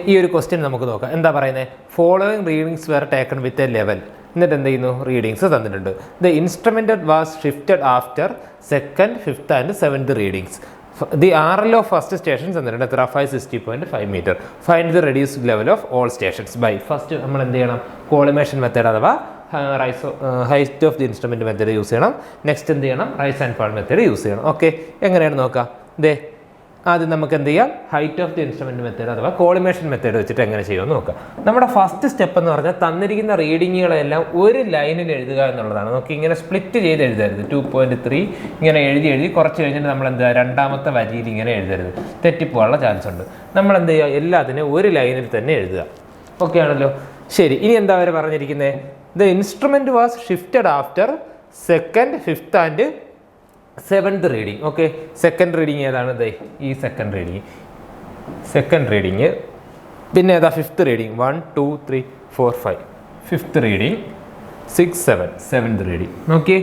ഈ ഒരു ക്വസ്റ്റ്യൻ നമുക്ക് നോക്കാം. എന്താ പറയുന്നത്, following readings were taken with a level. എന്നിട്ട് എന്ത് ചെയ്യുന്നു, റീഡിങ്സ് തന്നിട്ടുണ്ട്. The instrument was shifted after 2nd, 5th and 7th readings. The RL of first stations തന്നിട്ടുണ്ട് എത്ര, 560.5 metre. Find the reduced level of all stations by. First നമ്മൾ എന്ത് ചെയ്യണം, collimation method അഥവാ height of the instrument method use ചെയ്യണം. Next എന്ത് ചെയ്യണം, rise and fall method use ചെയ്യണം. ഓക്കെ, എങ്ങനെയാണ് നോക്കാം. ആദ്യം നമുക്ക് എന്ത് ചെയ്യാം, height of the instrument method അഥവാ കോളിമേഷൻ മെത്തേഡ് വെച്ചിട്ട് എങ്ങനെ ചെയ്യുമെന്ന് നോക്കാം. നമ്മുടെ ഫസ്റ്റ് സ്റ്റെപ്പ് എന്ന് പറഞ്ഞാൽ തന്നിരിക്കുന്ന റീഡിങ്ങുകളെല്ലാം ഒരു ലൈനിൽ എഴുതുക എന്നുള്ളതാണ്. നമുക്ക് ഇങ്ങനെ സ്പ്ലിറ്റ് ചെയ്ത് എഴുതരുത്. 2.3 ഇങ്ങനെ എഴുതി കുറച്ച് കഴിഞ്ഞിട്ട് നമ്മൾ എന്താ, രണ്ടാമത്തെ വരിയിൽ ഇങ്ങനെ എഴുതരുത്, തെറ്റിപ്പോകാനുള്ള ചാൻസ് ഉണ്ട്. നമ്മൾ എന്ത് ചെയ്യുക, എല്ലാത്തിനും ഒരു ലൈനിൽ തന്നെ എഴുതുക. ഓക്കെ ആണല്ലോ, ശരി. ഇനി എന്താ അവർ പറഞ്ഞിരിക്കുന്നത്, the instrument was shifted after 2nd, 5th and 7th reading. Okay, second reading ഏതാണ്, ഈ സെക്കൻഡ് റീഡിങ്. പിന്നെ ഏതാ, 5th reading, 1 2 3 4 5. 5th reading, 6 7, 7th reading. നോക്കിയേ,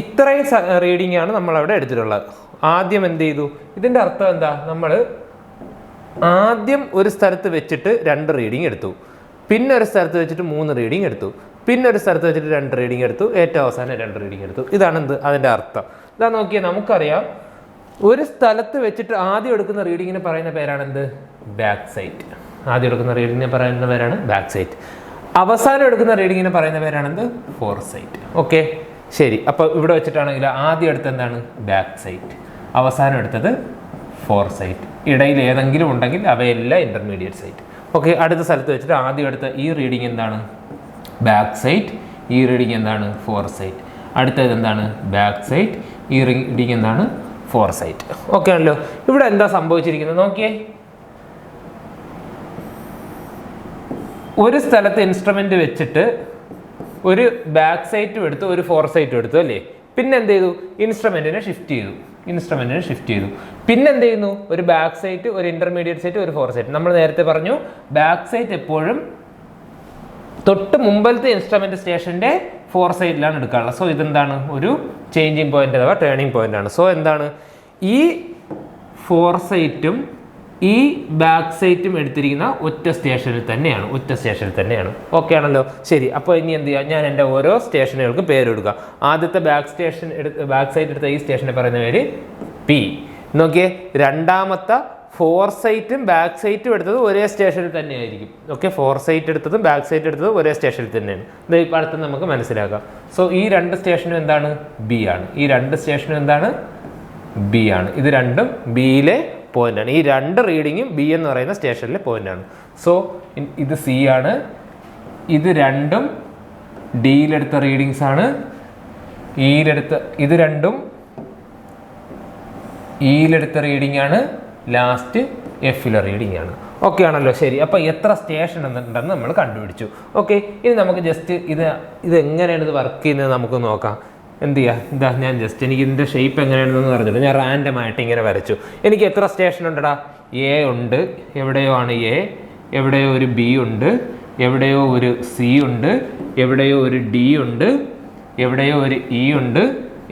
ഇത്രയും റീഡിങ് ആണ് നമ്മളവിടെ എടുത്തിട്ടുള്ളത്. ആദ്യം എന്ത് ചെയ്തു, ഇതിൻ്റെ അർത്ഥം എന്താ, നമ്മൾ ആദ്യം ഒരു സ്ഥലത്ത് വെച്ചിട്ട് 2 റീഡിങ് എടുത്തു, പിന്നെ ഒരു സ്ഥലത്ത് വെച്ചിട്ട് 3 റീഡിങ് എടുത്തു, പിന്നെ ഒരു സ്ഥലത്ത് വെച്ചിട്ട് 2 റീഡിങ് എടുത്തു, ഏറ്റവും അവസാനം 2 റീഡിങ് എടുത്തു. ഇതാണ് എന്ത് അതിൻ്റെ അർത്ഥം. ഇതാ നോക്കിയാൽ നമുക്കറിയാം, ഒരു സ്ഥലത്ത് വെച്ചിട്ട് ആദ്യം എടുക്കുന്ന റീഡിങ്ങിന് പറയുന്ന പേരാണ് എന്ത്? Back site. ആദ്യം എടുക്കുന്ന റീഡിങ്ങിന് പറയുന്ന പേരാണ് ബാക്ക് സൈറ്റ്. അവസാനം എടുക്കുന്ന റീഡിങ്ങിന് പറയുന്ന പേരാണ് എന്ത്? Four sight. ഓക്കെ, ശരി. അപ്പോൾ ഇവിടെ വെച്ചിട്ടാണെങ്കിൽ ആദ്യം എടുത്തത് എന്താണ്? Back site. അവസാനം എടുത്തത് ഫോർ സൈറ്റ്. ഇടയിൽ ഏതെങ്കിലും ഉണ്ടെങ്കിൽ അവയെല്ലാം ഇൻ്റർമീഡിയറ്റ് സൈറ്റ്. ഓക്കെ, അടുത്ത സ്ഥലത്ത് വെച്ചിട്ട് ആദ്യം എടുത്ത ഈ റീഡിങ് എന്താണ്? Back sight. ഈ റീഡിങ് എന്താണ്? Fore sight. അടുത്തത് എന്താണ്? Back sight. ഈ റീഡിങ് എന്താണ്? Fore sight. ഓക്കെ ആണല്ലോ. ഇവിടെ എന്താ സംഭവിച്ചിരിക്കുന്നത് നോക്കിയേ. ഒരു സ്ഥലത്ത് ഇൻസ്ട്രുമെൻ്റ് വെച്ചിട്ട് ഒരു ബാക്ക് സൈറ്റും എടുത്തു, ഒരു ഫോർ സൈറ്റും എടുത്തു അല്ലേ? പിന്നെ എന്ത് ചെയ്തു? ഇൻസ്ട്രുമെൻറ്റിനെ ഷിഫ്റ്റ് ചെയ്തു. പിന്നെ എന്ത് ചെയ്യുന്നു? ഒരു ബാക്ക് സൈറ്റ്, ഒരു ഇൻ്റർമീഡിയറ്റ് സൈറ്റ്, ഒരു ഫോർ സൈറ്റ്. നമ്മൾ നേരത്തെ പറഞ്ഞു ബാക്ക് സൈറ്റ് എപ്പോഴും തൊട്ട് മുമ്പത്തെ ഇൻസ്ട്രുമെൻ്റ് സ്റ്റേഷൻ്റെ ഫോർ സൈഡിലാണ് എടുക്കാനുള്ളത്. സോ ഇതെന്താണ്? ഒരു ചേഞ്ചിങ് പോയിന്റ് അഥവാ ടേണിംഗ് പോയിന്റ് ആണ്. സോ എന്താണ്? ഈ ഫോർ സൈറ്റും ഈ ബാക്ക് സൈറ്റും എടുത്തിരിക്കുന്ന ഒറ്റ സ്റ്റേഷനിൽ തന്നെയാണ്. ഓക്കെ ആണല്ലോ. ശരി, അപ്പോൾ ഇനി എന്ത് ചെയ്യാം? ഞാൻ എൻ്റെ ഓരോ സ്റ്റേഷനുകൾക്ക് പേര് കൊടുക്കുക. ആദ്യത്തെ ബാക്ക് സൈറ്റ് എടുത്ത ഈ സ്റ്റേഷനെ പറയുന്ന പേര് പി. നോക്കിയേ, രണ്ടാമത്തെ ഫോർ സൈറ്റും ബാക്ക് സൈറ്റും എടുത്തത് ഒരേ സ്റ്റേഷനിൽ തന്നെയായിരിക്കും. ഓക്കെ, ഫോർ സൈറ്റ് എടുത്തതും ബാക്ക് സൈറ്റ് എടുത്തതും ഒരേ സ്റ്റേഷനിൽ തന്നെയാണ്. ഇത് ഇപ്പോൾ അടുത്ത് നമുക്ക് മനസ്സിലാക്കാം. സോ ഈ 2 സ്റ്റേഷനും എന്താണ്? ബി ആണ്. ഇത് രണ്ടും ബിയിലെ പോയിന്റാണ്. ഈ 2 റീഡിങ്ങും ബി എന്ന് പറയുന്ന സ്റ്റേഷനിലെ പോയിന്റാണ്. സോ ഇത് സി ആണ്. ഇത് രണ്ടും ഡിയിലെടുത്ത റീഡിങ്സ് ആണ്. ഇത് രണ്ടും ഇയിലെടുത്ത റീഡിംഗ് ആണ്. ലാസ്റ്റ് എഫിലെ റീഡിംഗ് ആണ്. ഓക്കെ ആണല്ലോ. ശരി, അപ്പോൾ എത്ര സ്റ്റേഷൻ ഉണ്ടെന്ന് നമ്മൾ കണ്ടുപിടിച്ചു. ഓക്കെ, ഇനി നമുക്ക് ജസ്റ്റ് ഇത് എങ്ങനെയാണ് ഇത് വർക്ക് ചെയ്യുന്നത് നമുക്ക് നോക്കാം. എന്ത് ചെയ്യുക? ഞാൻ ജസ്റ്റ് എനിക്ക് ഇതിൻ്റെ ഷേപ്പ് എങ്ങനെയാണെന്ന് പറഞ്ഞിട്ട് ഞാൻ റാൻഡമായിട്ട് ഇങ്ങനെ വരച്ചു. എനിക്ക് എത്ര സ്റ്റേഷൻ ഉണ്ടടാ? എ ഉണ്ട്, എവിടെയോ ആണ് എ, എവിടെയോ ഒരു ബി ഉണ്ട്, എവിടെയോ ഒരു സി ഉണ്ട്, എവിടെയോ ഒരു ഡി ഉണ്ട്, എവിടെയോ ഒരു ഇ ഉണ്ട്,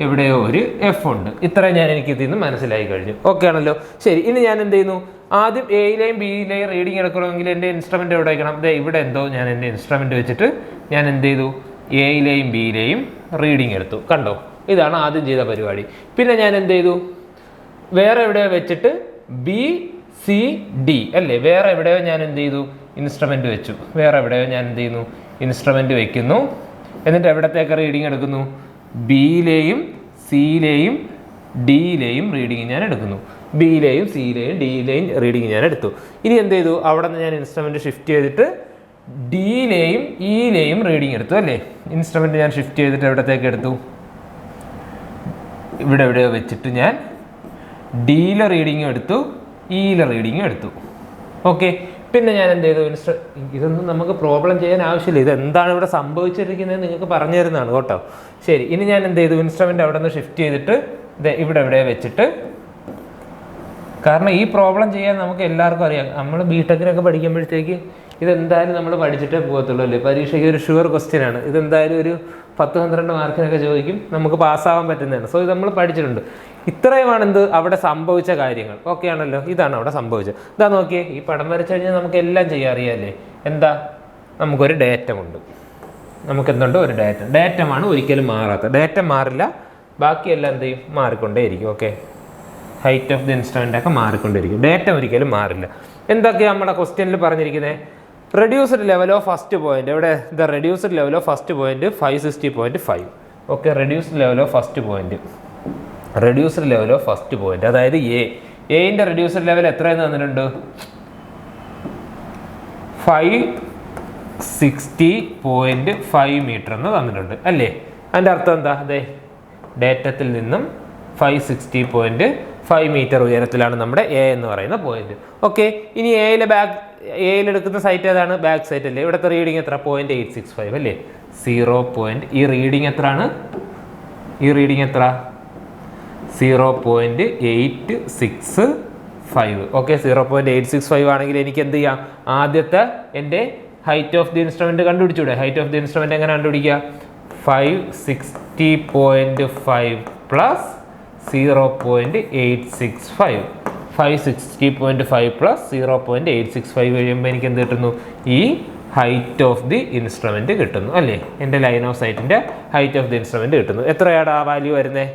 എവിടെയോ ഒരു എഫ് ഉണ്ട്. ഇത്രയും എനിക്ക് ഇതിൽ നിന്ന് മനസ്സിലായി കഴിഞ്ഞു. ഓക്കെ ആണല്ലോ. ശരി, ഇനി ഞാൻ എന്ത് ചെയ്യുന്നു? ആദ്യം എയിലെയും ബിയിലെയും റീഡിങ് എടുക്കണമെങ്കിൽ എൻ്റെ ഇൻസ്ട്രുമെൻ്റ് എവിടെ വയ്ക്കണം? ഇവിടെ എന്തോ ഞാൻ എൻ്റെ ഇൻസ്ട്രുമെൻ്റ് വെച്ചിട്ട് ഞാൻ എന്ത് ചെയ്തു? എയിലെയും ബിയിലെയും റീഡിങ് എടുത്തു. കണ്ടോ? ഇതാണ് ആദ്യം ചെയ്ത പരിപാടി. പിന്നെ ഞാൻ എന്ത് ചെയ്തു? വേറെ എവിടെയോ വെച്ചിട്ട് ബി സി ഡി അല്ലേ, വേറെ എവിടെയോ ഞാൻ എന്ത് ചെയ്തു? ഇൻസ്ട്രുമെൻ്റ് വെച്ചു. ഇൻസ്ട്രുമെൻ്റ് വെക്കുന്നു. എന്നിട്ട് എവിടത്തേക്ക് റീഡിങ് എടുക്കുന്നു? ബിയിലെയും സിയിലെയും ഡിയിലെയും റീഡിങ് ഞാൻ എടുക്കുന്നു. ബിയിലെയും സിയിലെയും ഡിയിലെയും റീഡിങ് ഞാൻ എടുത്തു. ഇനി എന്ത് ചെയ്തു? അവിടെ നിന്ന് ഞാൻ ഇൻസ്ട്രുമെൻ്റ് ഷിഫ്റ്റ് ചെയ്തിട്ട് ഡിയിലെയും ഇയിലെയും റീഡിങ് എടുത്തു അല്ലേ? ഇൻസ്ട്രുമെൻ്റ് ഞാൻ ഷിഫ്റ്റ് ചെയ്തിട്ട് എവിടത്തേക്ക് എടുത്തു? ഇവിടെ എവിടെയോ വെച്ചിട്ട് ഞാൻ ഡിയിലെ റീഡിങ്ങും എടുത്തു, ഇയിലെ റീഡിങ്ങും എടുത്തു. ഓക്കെ, പിന്നെ ഞാൻ എന്ത് ചെയ്തു? ഇതൊന്നും നമുക്ക് പ്രോബ്ലം ചെയ്യാൻ ആവശ്യമില്ല. ഇതെന്താണ് ഇവിടെ സംഭവിച്ചിരിക്കുന്നത് നിങ്ങൾക്ക് പറഞ്ഞു തരുന്നതാണ് കേട്ടോ. ശരി, ഇനി ഞാൻ എന്ത് ചെയ്തു? ഇൻസ്ട്രുമെൻ്റ് അവിടെ നിന്ന് ഷിഫ്റ്റ് ചെയ്തിട്ട് ഇവിടെ എവിടെയോ വെച്ചിട്ട്, കാരണം ഈ പ്രോബ്ലം ചെയ്യാൻ നമുക്ക് എല്ലാവർക്കും അറിയാം. നമ്മൾ ബിടെക്കിനൊക്കെ പഠിക്കുമ്പോഴത്തേക്ക് ഇതെന്തായാലും നമ്മൾ പഠിച്ചിട്ടേ പോകത്തുള്ളൂ അല്ലേ? പരീക്ഷയ്ക്ക് ഒരു ഷുവർ ക്വസ്റ്റ്യൻ ആണ്. ഇതെന്തായാലും ഒരു 10-12 മാർക്കിനൊക്കെ ചോദിക്കും, നമുക്ക് പാസ്സാവാൻ പറ്റുന്നതാണ്. സോ ഇത് നമ്മൾ പഠിച്ചിട്ടുണ്ട്. ഇത്രയുമാണ് എന്ത് അവിടെ സംഭവിച്ച കാര്യങ്ങൾ. ഓക്കെ ആണല്ലോ. ഇതാണ് അവിടെ സംഭവിച്ചത്. ഇതാ നോക്കിയേ, ഈ പടം വരച്ചു കഴിഞ്ഞാൽ നമുക്ക് എല്ലാം ചെയ്യാൻ അറിയാമല്ലേ? എന്താ? നമുക്കൊരു ഡേറ്റമുണ്ട്. നമുക്കെന്തുണ്ട്? ഒരു ഡേറ്റമാണ് ഒരിക്കലും മാറാത്ത. ഡേറ്റ മാറില്ല, ബാക്കിയെല്ലാം എന്ത് ചെയ്യും? മാറിക്കൊണ്ടേയിരിക്കും. Okay, height of the instrument ഒക്കെ മാറിക്കൊണ്ടിരിക്കും. ഡേറ്റ ഒരിക്കലും മാറില്ല. എന്തൊക്കെയാണ് നമ്മുടെ ക്വസ്റ്റ്യനിൽ പറഞ്ഞിരിക്കുന്നത്? Reduced level of first point. എവിടെ? The reduced level of first point 560.5. Okay, reduced level of first point അതായത് എന്റെ റെഡ്യൂസ്ഡ് ലെവൽ എത്രയെന്ന് തന്നിട്ടുണ്ട്? 560.5 മീറ്റർ എന്ന് തന്നിട്ടുണ്ട് അല്ലേ? അതിൻ്റെ അർത്ഥം എന്താ? അതെ, ഡേറ്റത്തിൽ നിന്നും 560.5 മീറ്റർ ഉയരത്തിലാണ് നമ്മുടെ എ എന്ന് പറയുന്ന പോയിന്റ്. ഓക്കെ, ഇനി എയിലെടുക്കുന്ന സൈറ്റ് ഏതാണ്? ബാക്ക് സൈറ്റ് അല്ലേ? ഇവിടുത്തെ റീഡിങ് എത്ര? 0.865 അല്ലേ? 0. ഈ റീഡിങ് എത്രയാണ്? 0.865. ഓക്കെ, 0.865 ആണെങ്കിൽ എനിക്ക് എന്ത് ചെയ്യാം? ആദ്യത്തെ എൻ്റെ ഹൈറ്റ് ഓഫ് ദി ഇൻസ്ട്രുമെന്റ് കണ്ടുപിടിച്ചൂടെ? ഹൈറ്റ് ഓഫ് ദി ഇൻസ്ട്രുമെന്റ് എങ്ങനെ കണ്ടുപിടിക്കുക? 560.5 പ്ലസ് 0.865. 560.5 പ്ലസ് 0.865 കഴിയുമ്പോൾ എനിക്ക് എന്ത് കിട്ടുന്നു? ഈ ഹൈറ്റ് ഓഫ് ദി ഇൻസ്ട്രുമെൻറ്റ് കിട്ടുന്നു അല്ലേ? എൻ്റെ ലൈൻ ഓഫ് സൈറ്റിൻ്റെ ഹൈറ്റ് ഓഫ് ദി ഇൻസ്ട്രുമെൻറ്റ് കിട്ടുന്നു. എത്രയാണ് ആ വാല്യൂ വരുന്നത്?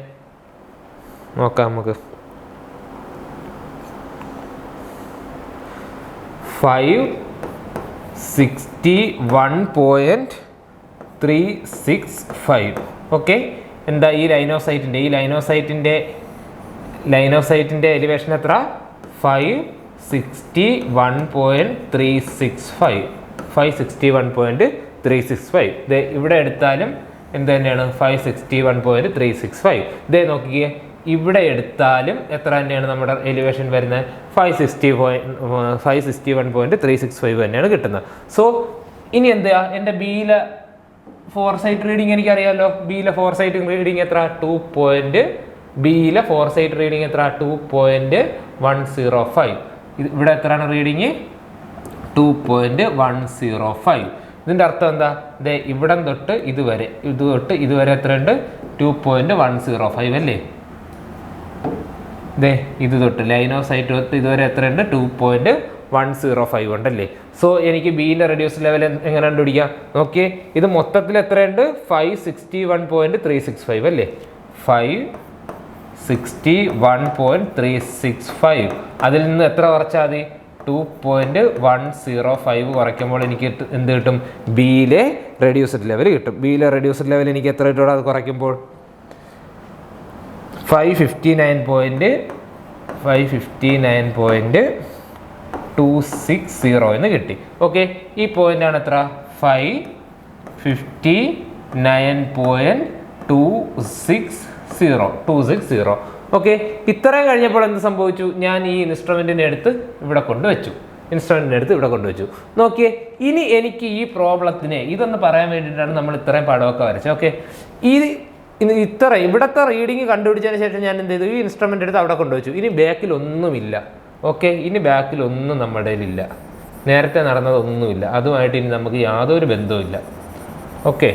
നോക്കാം നമുക്ക്. 561.365. ഓക്കെ, എന്താ ഈ ലൈൻ ഓഫ് സൈറ്റിൻ്റെ എലിവേഷൻ എത്ര? 561.365. 561.365. ഇവിടെ എടുത്താലും എന്ത് തന്നെയാണ്? 561.365. ഇതേ നോക്കിക്കേ, ഇവിടെ എടുത്താലും എത്ര തന്നെയാണ് നമ്മുടെ എലിവേഷൻ വരുന്നത്? 561.365 തന്നെയാണ് കിട്ടുന്നത്. സോ ഇനി എന്താ? എൻ്റെ ബിയിലെ ഫോർസൈറ്റ് റീഡിങ് എനിക്കറിയാമല്ലോ. ബിയിലെ ഫോർസൈറ്റ് റീഡിങ് എത്ര? 2.105. ഇവിടെ എത്രയാണ് റീഡിങ്? 2.105. ഇതിൻ്റെ അർത്ഥം എന്താ? ഇതേ ഇവിടം തൊട്ട് ഇതുവരെ എത്രയുണ്ട്? 2.105 അല്ലേ? ഇതേ ഇത് തൊട്ട് ലൈൻ ഓഫ് സൈറ്റ് തൊട്ട് ഇതുവരെ എത്രയുണ്ട്? 2.105 ഉണ്ടല്ലേ? സോ എനിക്ക് ബിയിലെ റെഡ്യൂസ് ലെവൽ എങ്ങനെ കണ്ടുപിടിക്കാം? നോക്കിയേ, ഇത് മൊത്തത്തിൽ എത്രയുണ്ട്? 561.365 അല്ലേ? 561.365. അതിൽ നിന്ന് എത്ര കുറച്ചാൽ മതി? 2.105 കുറയ്ക്കുമ്പോൾ എനിക്ക് എന്ത് കിട്ടും? ബിയിലെ റെഡ്യൂസ്ഡ് ലെവൽ കിട്ടും. ബിയിലെ റെഡ്യൂസ്ഡ് ലെവൽ എനിക്ക് എത്ര കിട്ടും? അത് കുറയ്ക്കുമ്പോൾ 559.260 എന്ന് കിട്ടി. ഓക്കെ, ഈ പോയിന്റാണ് എത്ര? 559.260. ഓക്കെ, ഇത്രയും കഴിഞ്ഞപ്പോൾ എന്ത് സംഭവിച്ചു? ഞാൻ ഈ ഇൻസ്ട്രുമെൻറ്റിനെ എടുത്ത് ഇവിടെ കൊണ്ടുവച്ചു. നോക്കിയേ, ഇനി എനിക്ക് ഈ പ്രോബ്ലത്തിനെ ഇതൊന്ന് പറയാൻ വേണ്ടിയിട്ടാണ് നമ്മൾ ഇത്രയും പടമൊക്കെ വരച്ചത്. ഓക്കെ, ഇവിടുത്തെ റീഡിങ് കണ്ടുപിടിച്ചതിന് ശേഷം ഞാൻ എന്ത് ചെയ്തു? ഈ ഇൻസ്ട്രുമെൻ്റ് എടുത്ത് അവിടെ കൊണ്ടുവച്ചു. ഇനി ബാക്കിലൊന്നുമില്ല. ഓക്കെ, ഇനി ബാക്കിലൊന്നും നമ്മുടെ കയ്യിലില്ല. നേരത്തെ നടന്നതൊന്നുമില്ല. അതുമായിട്ട് ഇനി നമുക്ക് യാതൊരു ബന്ധവുമില്ല. ഓക്കെ,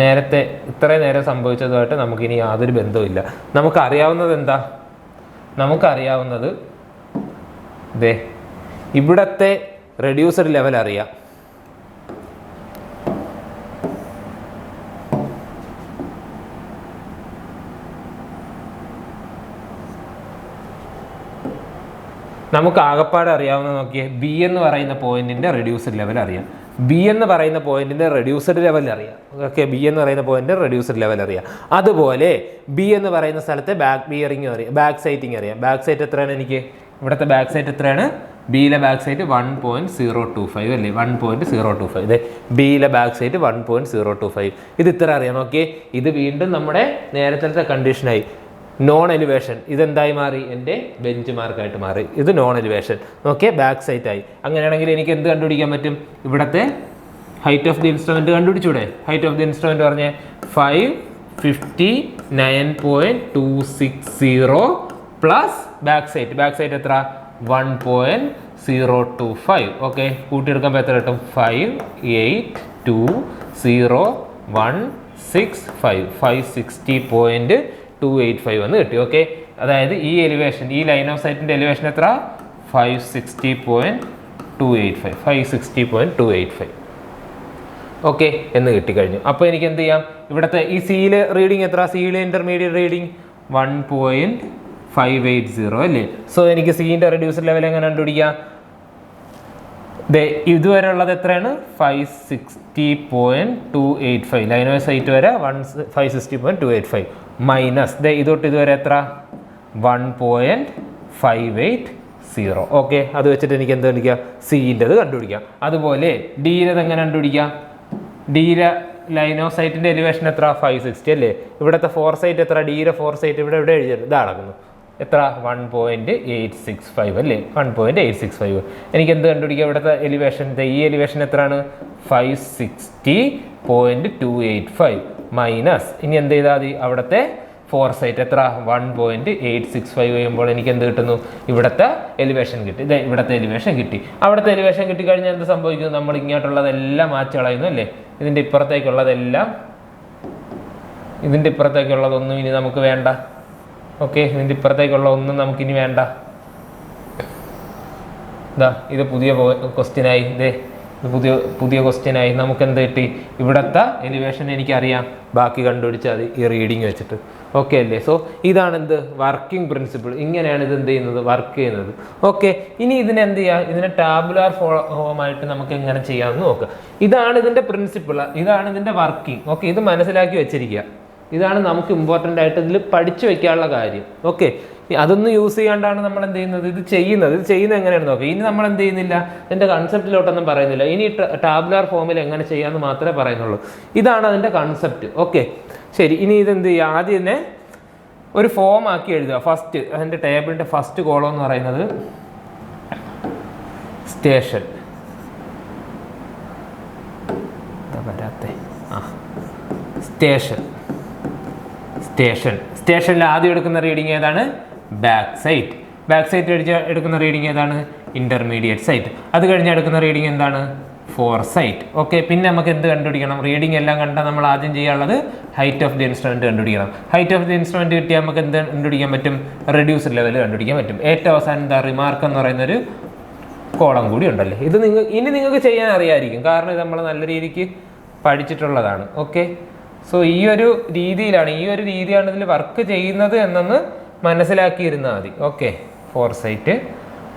നേരത്തെ ഇത്രയും നേരം സംഭവിച്ചതുമായിട്ട് നമുക്കിനി യാതൊരു ബന്ധവുമില്ല. നമുക്കറിയാവുന്നത് എന്താ? നമുക്കറിയാവുന്നത് ദേ ഇവിടത്തെ റെഡ്യൂസർ ലെവൽ അറിയാം. നമുക്ക് ആകപ്പാടെ അറിയാവുന്ന നോക്കിയേ, ബി എന്ന് പറയുന്ന പോയിന്റിന്റെ റെഡ്യൂസർ ലെവൽ അറിയാം. ഓക്കെ, ബി എന്ന് പറയുന്ന പോയിന്റ് റെഡ്യൂസർ ലെവൽ അറിയാം. അതുപോലെ ബി എന്ന് പറയുന്ന സ്ഥലത്തെ ബാക്ക് ബിയറിംഗ് അറിയാം, ബാക്ക് സൈറ്റിംഗ് അറിയാം. ബാക്ക് സൈറ്റ് എത്രയാണ്? എനിക്ക് ഇവിടുത്തെ ബാക്ക് സൈറ്റ് എത്രയാണ്? ബിയിലെ ബാക്ക് സൈറ്റ് 1.025 അല്ലേ? 1.025. ഇതെ ബിയിലെ ബാക്ക് സൈറ്റ് 1.025. ഇത് ഇത്ര അറിയാം. ഓക്കെ, ഇത് വീണ്ടും നമ്മുടെ നേരത്തെ കണ്ടീഷനായി. നോൺ എലിവേഷൻ ഇതെന്തായി മാറി? എൻ്റെ ബെഞ്ച് മാർക്കായിട്ട് മാറി. ഇത് known elevation. Okay, back sight ആയി. അങ്ങനെയാണെങ്കിൽ എനിക്ക് എന്ത് കണ്ടുപിടിക്കാൻ പറ്റും? ഇവിടുത്തെ ഹൈറ്റ് ഓഫ് ദി ഇൻസ്ട്രുമെൻറ്റ് കണ്ടുപിടിച്ചൂടെ? ഹൈറ്റ് ഓഫ് ദി ഇൻസ്ട്രുമെൻറ്റ് പറഞ്ഞേ 559.260 പ്ലസ് ബാക്ക് സൈറ്റ് എത്ര? 1.025. ഓക്കെ, കൂട്ടിയെടുക്കുമ്പോൾ എത്ര കിട്ടും? 5820165 560.285 എന്ന് കിട്ടി. ഓക്കെ, അതായത് ഈ എലിവേഷൻ, ഈ ലൈൻ ഓഫ് സൈറ്റിൻ്റെ എലിവേഷൻ എത്ര? 560.285. ഓക്കെ എന്ന് കിട്ടിക്കഴിഞ്ഞു. അപ്പോൾ എനിക്ക് എന്ത് ചെയ്യാം? ഇവിടുത്തെ ഈ സിയിലെ റീഡിങ് എത്ര? സിയിലെ ഇൻ്റർമീഡിയറ്റ് റീഡിങ് 1.580 അല്ലേ? സോ എനിക്ക് സിൻ്റെ റെഡ്യൂസർ ലെവൽ എങ്ങനെ കണ്ടുപിടിക്കാം? ഇതുവരെ ഉള്ളത് എത്രയാണ്? 560.285. ലൈൻ ഓഫ് സൈറ്റ് വരെ 560.285 മൈനസ് ഇതൊട്ട് ഇതുവരെ എത്ര? 1.580. ഓക്കെ, അത് വെച്ചിട്ട് എനിക്ക് എന്ത് കണ്ടുപിടിക്കാം? സിൻ്റെത് കണ്ടുപിടിക്കാം. അതുപോലെ ഡിയിലത് എങ്ങനെ കണ്ടുപിടിക്കാം? ഡിയിലെ ലൈൻ ഓഫ് സൈറ്റിൻ്റെ എലിവേഷൻ എത്ര? 560 അല്ലേ? ഇവിടുത്തെ ഫോർ സൈറ്റ് എത്ര? ഡിയിലെ ഫോർ സൈറ്റ് ഇവിടെ എഴുതിയത് ഇതാ നടക്കുന്നു. എത്ര? 1.865 അല്ലേ? 1.865. എനിക്ക് എന്ത് കണ്ടുപിടിക്കാം? ഇവിടുത്തെ എലിവേഷൻ, ഈ എലിവേഷൻ എത്രയാണ്? 560.285 മൈനസ് ഇനി എന്ത് ചെയ്താൽ മതി? അവിടുത്തെ ഫോർ സൈറ്റ് എത്ര? 1.865 കഴിയുമ്പോൾ എനിക്ക് എന്ത് കിട്ടുന്നു? ഇവിടുത്തെ എലിവേഷൻ കിട്ടി. ഇവിടുത്തെ എലിവേഷൻ കിട്ടി. അവിടുത്തെ എലിവേഷൻ കിട്ടിക്കഴിഞ്ഞാൽ എന്ത് സംഭവിക്കുന്നു? നമ്മൾ ഇങ്ങോട്ടുള്ളതെല്ലാം മാറ്റി കളയുന്നു അല്ലേ? ഇതിൻ്റെ ഇപ്പുറത്തേക്കുള്ളതെല്ലാം, ഇതിൻ്റെ ഇപ്പുറത്തേക്കുള്ളതൊന്നും ഇനി നമുക്ക് വേണ്ട. ഓക്കെ, ഇതിൻ്റെ ഇപ്പുറത്തേക്കുള്ള ഒന്നും നമുക്കിനി വേണ്ട. ഇതാ ഇത് പുതിയ ക്വസ്റ്റ്യനായി, ഇത് പുതിയ ക്വസ്റ്റ്യനായി. നമുക്ക് എന്ത് കിട്ടി? ഇവിടുത്തെ എലിവേഷൻ എനിക്കറിയാം, ബാക്കി കണ്ടുപിടിച്ചാൽ മതി ഈ റീഡിങ് വെച്ചിട്ട്. ഓക്കെ അല്ലേ? സോ ഇതാണ് എന്ത് വർക്കിംഗ് പ്രിൻസിപ്പിൾ. ഇങ്ങനെയാണ് ഇത് എന്ത് ചെയ്യുന്നത്, വർക്ക് ചെയ്യുന്നത്. ഓക്കെ, ഇനി ഇതിനെ എന്ത് ചെയ്യുക? ഇതിനെ ടാബുലാർ ഫോമായിട്ട് നമുക്ക് എങ്ങനെ ചെയ്യാമെന്ന് നോക്കുക. ഇതാണ് ഇതിൻ്റെ പ്രിൻസിപ്പിൾ, ഇതാണ് ഇതിൻ്റെ വർക്കിംഗ്. ഓക്കെ, ഇത് മനസ്സിലാക്കി വെച്ചിരിക്കുക. ഇതാണ് നമുക്ക് ഇമ്പോർട്ടൻ്റ് ആയിട്ട് ഇതിൽ പഠിച്ചു വെക്കാനുള്ള കാര്യം. ഓക്കെ, അതൊന്നും യൂസ് ചെയ്യാണ്ടാണ് നമ്മൾ എന്ത് ചെയ്യുന്നത്, ഇത് ചെയ്യുന്നത് എങ്ങനെയാണെന്ന് നോക്കുക. ഇനി നമ്മൾ എന്ത് ചെയ്യുന്നില്ല, ഇതിൻ്റെ കൺസെപ്റ്റിലോട്ടൊന്നും പറയുന്നില്ല. ഇനി ടാബുലാർ ഫോമിൽ എങ്ങനെ ചെയ്യാമെന്ന് മാത്രമേ പറയുന്നുള്ളൂ. ഇതാണ് അതിൻ്റെ കൺസെപ്റ്റ്. ഓക്കെ, ശരി. ഇനി ഇതെന്ത് ചെയ്യുക? ആദ്യം തന്നെ ഒരു ഫോം ആക്കി എഴുതുക. ഫസ്റ്റ് അതിൻ്റെ ടേബിളിൻ്റെ ഫസ്റ്റ് കോളം എന്ന് പറയുന്നത് സ്റ്റേഷൻ. സ്റ്റേഷനിൽ ആദ്യം എടുക്കുന്ന റീഡിങ് ഏതാണ്? ബാക്ക് സൈറ്റ് എടുക്കുന്ന റീഡിങ് ഏതാണ്? Intermediate sight. അത് കഴിഞ്ഞ് എടുക്കുന്ന റീഡിങ് എന്താണ്? Fore sight. ഓക്കെ, പിന്നെ നമുക്ക് എന്ത് കണ്ടുപിടിക്കണം? റീഡിങ് എല്ലാം കണ്ടാൽ നമ്മൾ ആദ്യം ചെയ്യാനുള്ളത് ഹൈറ്റ് ഓഫ് ദി ഇൻസ്ട്രുമെന്റ് കണ്ടുപിടിക്കണം. ഹൈറ്റ് ഓഫ് ദി ഇൻസ്ട്രുമെന്റ് കിട്ടിയാൽ നമുക്ക് എന്ത് കണ്ടുപിടിക്കാൻ പറ്റും? റെഡ്യൂസർ ലെവൽ കണ്ടുപിടിക്കാൻ പറ്റും. ഏറ്റവും അവസാനം എന്താ? റിമാർക്ക് എന്ന് പറയുന്നൊരു കോളം കൂടി ഉണ്ടല്ലേ. ഇത് നിങ്ങൾക്ക് ചെയ്യാൻ അറിയാമായിരിക്കും, കാരണം ഇത് നമ്മൾ നല്ല രീതിക്ക് പഠിച്ചിട്ടുള്ളതാണ്. ഓക്കെ, സോ ഈ ഒരു രീതിയാണ് ഇതിൽ വർക്ക് ചെയ്യുന്നത് എന്നൊന്ന് മനസ്സിലാക്കിയിരുന്നാൽ മതി. Okay, four sight,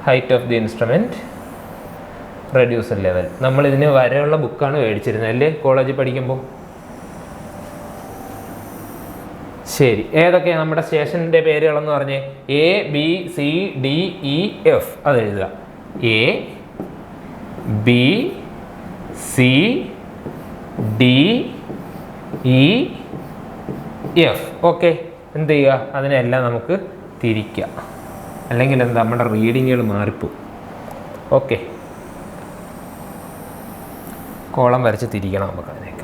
height of the instrument, reduced level. നമ്മൾ ഇതിന് വരെയുള്ള ബുക്കാണ് മേടിച്ചിരുന്നത് അല്ലേ കോളേജിൽ പഠിക്കുമ്പോൾ? ശരി, ഏതൊക്കെയാണ് നമ്മുടെ സ്റ്റേഷൻ്റെ പേരുകളെന്ന് പറഞ്ഞേ? A B C D E F. അത് എഴുതുക. A B C D E F. Okay, എന്ത് ചെയ്യുക? അതിനെല്ലാം നമുക്ക് തിരിക്കാം, അല്ലെങ്കിൽ എന്താ നമ്മുടെ റീഡിങ്ങുകൾ മാറിപ്പോവും. ഓക്കെ, കോളം വരച്ച് തിരിക്കണം നമുക്ക് അതിനൊക്കെ.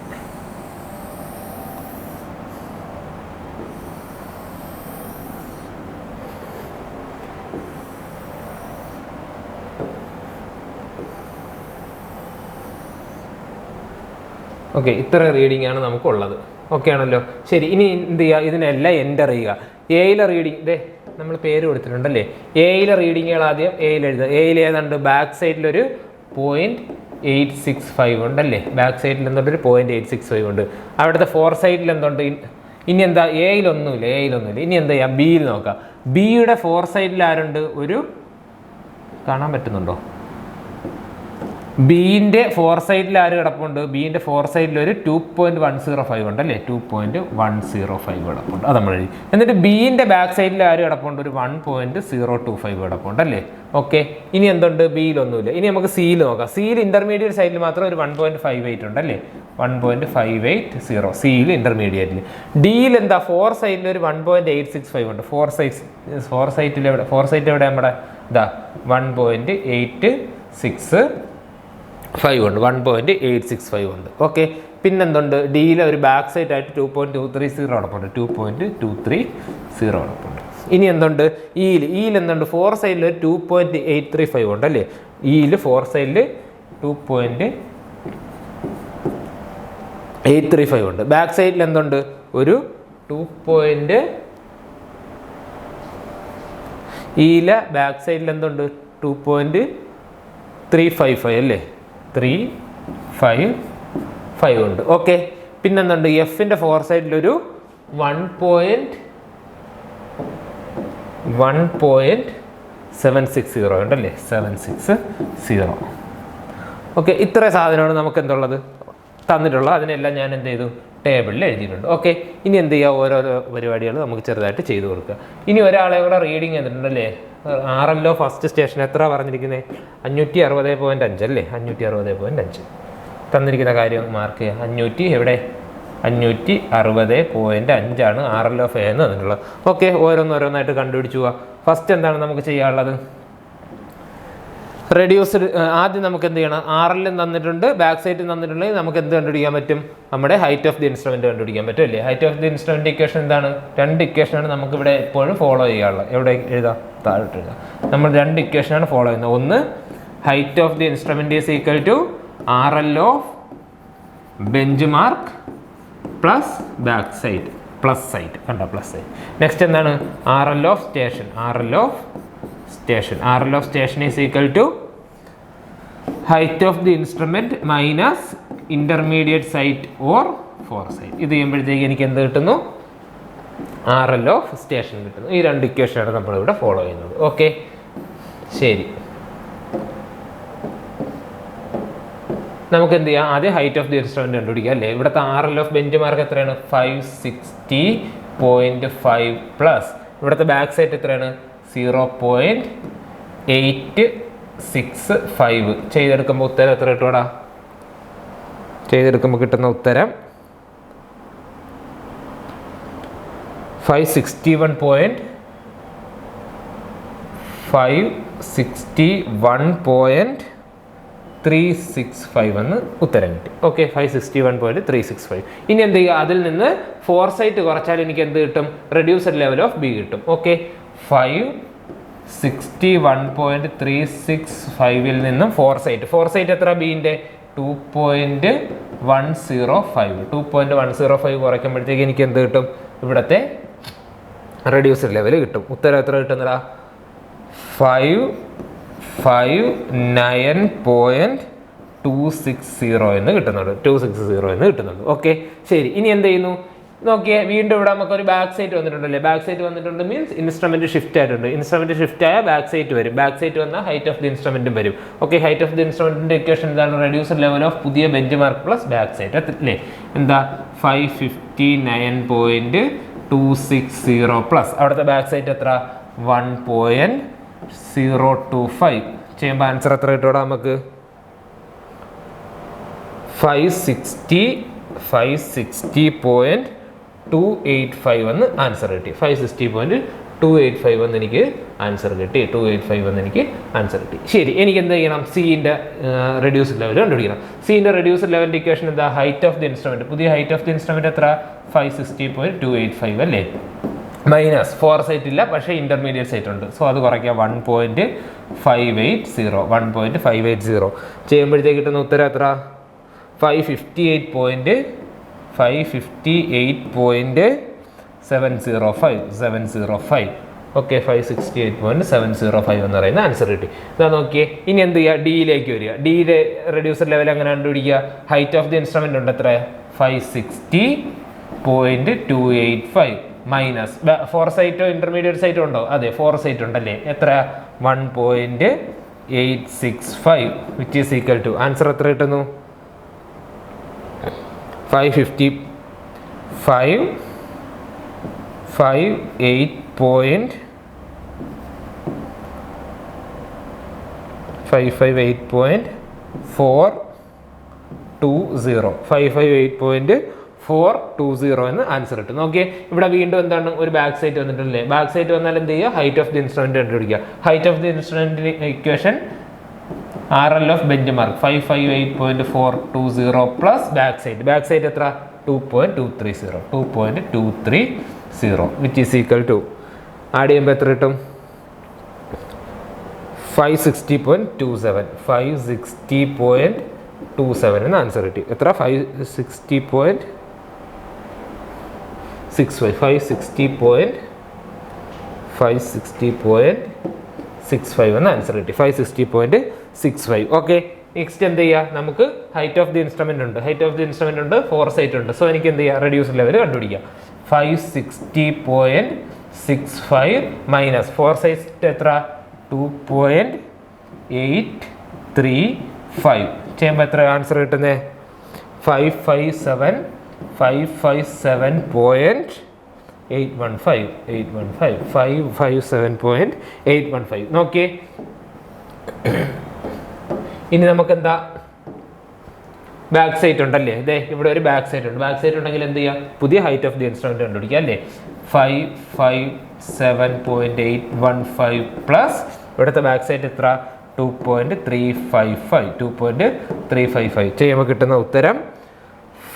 ഓക്കെ, ഇത്ര റീഡിംഗ് ആണ് നമുക്കുള്ളത്. ഓക്കെ ആണല്ലോ? ശരി, ഇനി എന്ത് ചെയ്യുക? ഇതിനെല്ലാം എൻ്റർ ചെയ്യുക. എയിലെ റീഡിങ് നമ്മൾ പേര് കൊടുത്തിട്ടുണ്ടല്ലേ. എയിലെ റീഡിങ്ങുകൾ ആദ്യം എയിൽ എഴുതുക. എയിൽ ഏതാണ്ട് ബാക്ക് സൈഡിലൊരു 0.865 ഉണ്ടല്ലേ. ബാക്ക് സൈഡിൽ എന്തുണ്ട്? ഒരു 0.865 ഉണ്ട്. അവിടുത്തെ ഫോർ സൈഡിൽ എന്തുണ്ട്? ഇനി എന്താ? എയിലൊന്നുമില്ല. ഇനി എന്താ ചെയ്യുക? ബിയിൽ നോക്കാം. ബിയുടെ ഫോർ സൈഡിൽ ആരുണ്ട്? ഒരു കാണാൻ പറ്റുന്നുണ്ടോ? ബിൻ്റെ ഫോർ സൈഡിൽ ആര് കിടപ്പുണ്ട്? ബിൻ്റെ ഫോർ സൈഡിൽ ഒരു 2.105 ഉണ്ടല്ലേ. 2.105 കിടപ്പുണ്ട്. അത് നമ്മൾ എഴുതി. എന്നിട്ട് ബിൻ്റെ ബാക്ക് സൈഡിൽ ആര് കിടപ്പുണ്ട്? ഒരു 1.025 കിടപ്പുണ്ട് അല്ലേ. ഓക്കെ, ഇനി എന്തുണ്ട്? ബിയിലൊന്നുമില്ല. ഇനി നമുക്ക് സിയിൽ നോക്കാം. സിയിൽ ഇന്റർമീഡിയറ്റ് സൈഡിൽ മാത്രം ഒരു 1.58 ഉണ്ടല്ലേ. 1.580 സിയിൽ ഇന്റർമീഡിയറ്റിൽ. ഡിയിൽ എന്താ? ഫോർ സൈഡിൽ ഒരു 1.865 ഉണ്ട്. ഫോർ സൈറ്റ് എവിടെ നമ്മുടെ? ഇതാ 1.865 ഉണ്ട്. 1.865 ഉണ്ട്. ഓക്കെ, പിന്നെന്തുണ്ട്? ഡിയിലെ ഒരു ബാക്ക് സൈഡ് ആയിട്ട് 2.230 കിടപ്പുണ്ട്. 2.230 കിടപ്പുണ്ട്. ഇനി എന്തുണ്ട്? ഇയിൽ എന്തുണ്ട്? ഫോർ സൈഡിൽ ഒരു 2.835 ഉണ്ട് അല്ലേ. ഇയിൽ ഫോർ സൈഡിൽ 2.835 ഉണ്ട്. ബാക്ക് സൈഡിൽ എന്തുണ്ട്? ഒരു 2. ഇയിലെ ബാക്ക് സൈഡിൽ എന്തുണ്ട്? 2.355 അല്ലേ. 355 ഉണ്ട്. ഓക്കെ, പിന്നെന്തുണ്ട്? എഫിൻ്റെ ഫോർ സൈഡിലൊരു 1.760 ഉണ്ടല്ലേ. 760. ഓക്കെ, ഇത്ര സാധനമാണ് നമുക്ക് എന്തുള്ളത് തന്നിട്ടുള്ളത്. അതിനെല്ലാം ഞാൻ എന്ത് ചെയ്തു? ടേബിളിൽ എഴുതിയിട്ടുണ്ട്. ഓക്കെ, ഇനി എന്ത് ചെയ്യുക? ഓരോരോ പരിപാടികൾ നമുക്ക് ചെറുതായിട്ട് ചെയ്തു കൊടുക്കുക. ഇനി ഒരാളെ കൂടെ റീഡിങ് ചെയ്തിട്ടുണ്ടല്ലേ. RLO ഫസ്റ്റ് സ്റ്റേഷൻ എത്ര പറഞ്ഞിരിക്കുന്നത്? 560.5 അല്ലേ. 560.5 തന്നിരിക്കുന്ന കാര്യം മാർക്ക് ചെയ്യുക. 500 എവിടെ? 560.5 RLO എന്ന് തന്നിട്ടുള്ളത്. ഓക്കെ, ഓരോന്നോരോന്നായിട്ട് കണ്ടുപിടിച്ചു പോവുക. ഫസ്റ്റ് എന്താണ് നമുക്ക് ചെയ്യാനുള്ളത്? റെഡ്യൂസ്ഡ്. ആദ്യം നമുക്ക് എന്ത് ചെയ്യണം? RL തന്നിട്ടുണ്ട്, ബാക്ക് സൈഡ് തന്നിട്ടുണ്ടെങ്കിൽ നമുക്ക് എന്ത് കണ്ടുപിടിക്കാൻ പറ്റും? നമ്മുടെ ഹൈറ്റ് ഓഫ് ദി ഇൻസ്ട്രുമെന്റ് കണ്ടുപിടിക്കാൻ പറ്റും അല്ലേ. Height of the instrument equation എന്താണ്? 2 ഇക്വേഷനാണ് നമുക്ക് ഇവിടെ എപ്പോഴും ഫോളോ ചെയ്യാനുള്ളത്. എവിടെ എഴുതാം? താഴോട്ട് എഴുതാം. നമ്മൾ 2 ഇക്വേഷനാണ് ഫോളോ ചെയ്യുന്നത്. ഒന്ന്, height of the instrument is equal to RL of bench mark plus back sight plus side കണ്ടോ പ്ലസ് സൈഡ്. നെക്സ്റ്റ് എന്താണ് RL of station. RL of station is equal to height of the instrument minus intermediate sight or fore sight. ഇത് ചെയ്യുമ്പോഴത്തേക്ക് എനിക്ക് എന്ത് കിട്ടുന്നു? RL of station കിട്ടുന്നു. ഈ രണ്ട് ഇക്വേഷനാണ് നമ്മളിവിടെ ഫോളോ ചെയ്യുന്നത്. ഓക്കെ, ശരി. നമുക്ക് എന്ത് ചെയ്യാം? ആദ്യം ഹൈറ്റ് ഓഫ് ദി ഇൻസ്ട്രുമെന്റ് കണ്ടുപിടിക്കുക അല്ലേ. ഇവിടുത്തെ RL ഓഫ് ബെഞ്ച് മാർക്ക് എത്രയാണ്? 560.5 പ്ലസ് ഇവിടുത്തെ ബാക്ക് സൈറ്റ് എത്രയാണ്? 0.865. ചെയ്തെടുക്കുമ്പോൾ ഉത്തരം എത്ര കിട്ടുവാടാ? ചെയ്തെടുക്കുമ്പോൾ കിട്ടുന്ന ഉത്തരം 561.365 എന്ന് ഉത്തരം കിട്ടി. ഓക്കെ, 561.365. ഇനി എന്ത് ചെയ്യുക? അതിൽ നിന്ന് ഫോർ സൈറ്റ് കുറച്ചാൽ എനിക്ക് എന്ത് കിട്ടും? റെഡ്യൂസഡ് ലെവൽ ഓഫ് ബി കിട്ടും. ഓക്കെ, 561.365 നിന്നും ഫോർ സൈറ്റ് എത്ര? ബീൻ്റെ 2.105. 2.105 കുറയ്ക്കുമ്പോഴത്തേക്ക് എനിക്ക് എന്ത് കിട്ടും? ഇവിടുത്തെ റെഡ്യൂസഡ് ലെവൽ കിട്ടും. ഉത്തരം എത്ര കിട്ടുന്നതാ? 559.260 എന്ന് കിട്ടുന്നുണ്ട്. ഓക്കെ, ശരി. ഇനി എന്ത് ചെയ്യുന്നു നോക്കിയേ? വീണ്ടും ഇവിടെ നമുക്കൊരു ബാക്ക് സൈറ്റ് വന്നിട്ടുണ്ടല്ലേ. ബാക്ക് സൈറ്റ് വന്നിട്ടുണ്ട് മീൻസ് ഇൻസ്ട്രുമെന്റ് ഷിഫ്റ്റ് ആയിട്ടുണ്ട്. ഇൻസ്ട്രുമെന്റ് ഷിഫ്റ്റ് ആയ ബാക്ക് സൈറ്റ് വരും. ബാക്ക് സൈറ്റ് വന്നാൽ ഹൈറ്റ് ഓഫ് ദി ഇൻസ്ട്രുമെന്റും വരും. ഓക്കെ, ഹൈറ്റ് ഓഫ് ദി ഇൻസ്ട്രുമെന്റിന്റെ ഇക്വേഷൻ എന്താണ്? റെഡ്യൂസഡ് ലെവൽ ഓഫ് പുതിയ bench mark plus back sight അല്ലേ. എന്താ? 559.260 പ്ലസ് അവിടുത്തെ ബാക്ക് സൈറ്റ് എത്ര? 1.025. ചെയ്യുമ്പോൾ ആൻസർ എത്ര കിട്ടൂടാ നമുക്ക്? 560.285 എന്ന് ആൻസർ കിട്ടി. 560.285 എന്ന് എനിക്ക് ആൻസർ കിട്ടി. 285 എന്ന് എനിക്ക് ആൻസർ കിട്ടി. ശരി, എനിക്ക് എന്ത് ചെയ്യണം? സിന്റെ റെഡ്യൂസ്ഡ് ലെവൽ കണ്ടുപിടിക്കണം. സിന്റെ റെഡ്യൂസ്ഡ് ലെവലിന്റെ ഇക്വേഷൻ എന്താ? Height of the instrument. പുതിയ ഹൈറ്റ് ഓഫ് ദി ഇൻസ്ട്രുമെന്റ് എത്ര? 560.285 അല്ലേ. മൈനസ് ഫോർ സൈറ്റ് ഇല്ല, പക്ഷേ ഇന്റർമീഡിയറ്റ് സൈറ്റ് ഉണ്ട്. സോ അത് കുറയ്ക്കാം. 1.580 ചെയ്യുമ്പോഴത്തേക്ക് കിട്ടുന്ന ഉത്തരം എത്ര? 558.705. ഓക്കെ, 568.705 എന്ന് പറയുന്ന ആൻസർ കിട്ടി. ഇതാ നോക്കിയേ. ഇനി എന്ത് ചെയ്യുക? ഡിയിലേക്ക് വരിക. ഡിയിലെ റെഡ്യൂസർ ലെവൽ എങ്ങനെ കണ്ടുപിടിക്കുക? ഹൈറ്റ് ഓഫ് ദി ഇൻസ്ട്രുമെന്റ് ഉണ്ട് എത്ര? 560.285 മൈനസ് ഫോർ സൈറ്റോ ഇന്റർമീഡിയറ്റ് സൈറ്റോ ഉണ്ടോ? അതെ, ഫോർ സൈറ്റ് ഉണ്ടല്ലേ. എത്ര? 1.865 which is equal to answer എത്ര കിട്ടുന്നു? 558.420 എന്ന് ആൻസർ കിട്ടും. ഓക്കെ, ഇവിടെ വീണ്ടും എന്താണ്? ഒരു ബാക്ക് സൈറ്റ് വന്നിട്ടില്ലേ. ബാക്ക് സൈറ്റ് വന്നാൽ എന്ത് ചെയ്യുക? ഹൈറ്റ് ഓഫ് ദി ഇൻസ്ട്രുമെന്റ് കണ്ടുപിടിക്കുക. Height of the instrument equation RL of bench mark 558.420 plus back sight എത്ര? 2.230 which is equal to add ചെയ്യുമ്പോൾ എത്ര കിട്ടും? 560.27 എന്ന് ആൻസർ കിട്ടി. എത്ര? 560.65 എന്ന് ആൻസർ കിട്ടി. 560.65. ഓക്കെ, നെക്സ്റ്റ് എന്ത് ചെയ്യുക? നമുക്ക് ഹൈറ്റ് ഓഫ് ദി ഇൻസ്ട്രുമെന്റ് ഉണ്ട്, ഫോർ സൈറ്റ് ഉണ്ട്. സോ എനിക്ക് എന്ത് ചെയ്യുക? റെഡ്യൂസ്ഡ് ലെവൽ കണ്ടുപിടിക്കാം. 560.65 മൈനസ് ഫോർ സൈറ്റ് എത്ര? 2.835 ചെയ്യുമ്പോൾ എത്ര ആൻസർ കിട്ടുന്നത്? 557.815 നോക്കിയേ. ഇനി നമുക്ക് എന്താ? ബാക്ക് സൈറ്റ് ഉണ്ടല്ലേ. ഇതേ ഇവിടെ ഒരു ബാക്ക് സൈറ്റ് ഉണ്ട്. ബാക്ക് സൈറ്റ് ഉണ്ടെങ്കിൽ എന്ത് ചെയ്യുക? പുതിയ ഹൈറ്റ് ഓഫ് ദി ഇൻസ്ട്രുമെന്റ് കണ്ടുപിടിക്കുക അല്ലേ. 557.815 പ്ലസ് ഇവിടുത്തെ ബാക്ക് സൈറ്റ് എത്ര? 2.355 ചെയ്യുമ്പോൾ കിട്ടുന്ന ഉത്തരം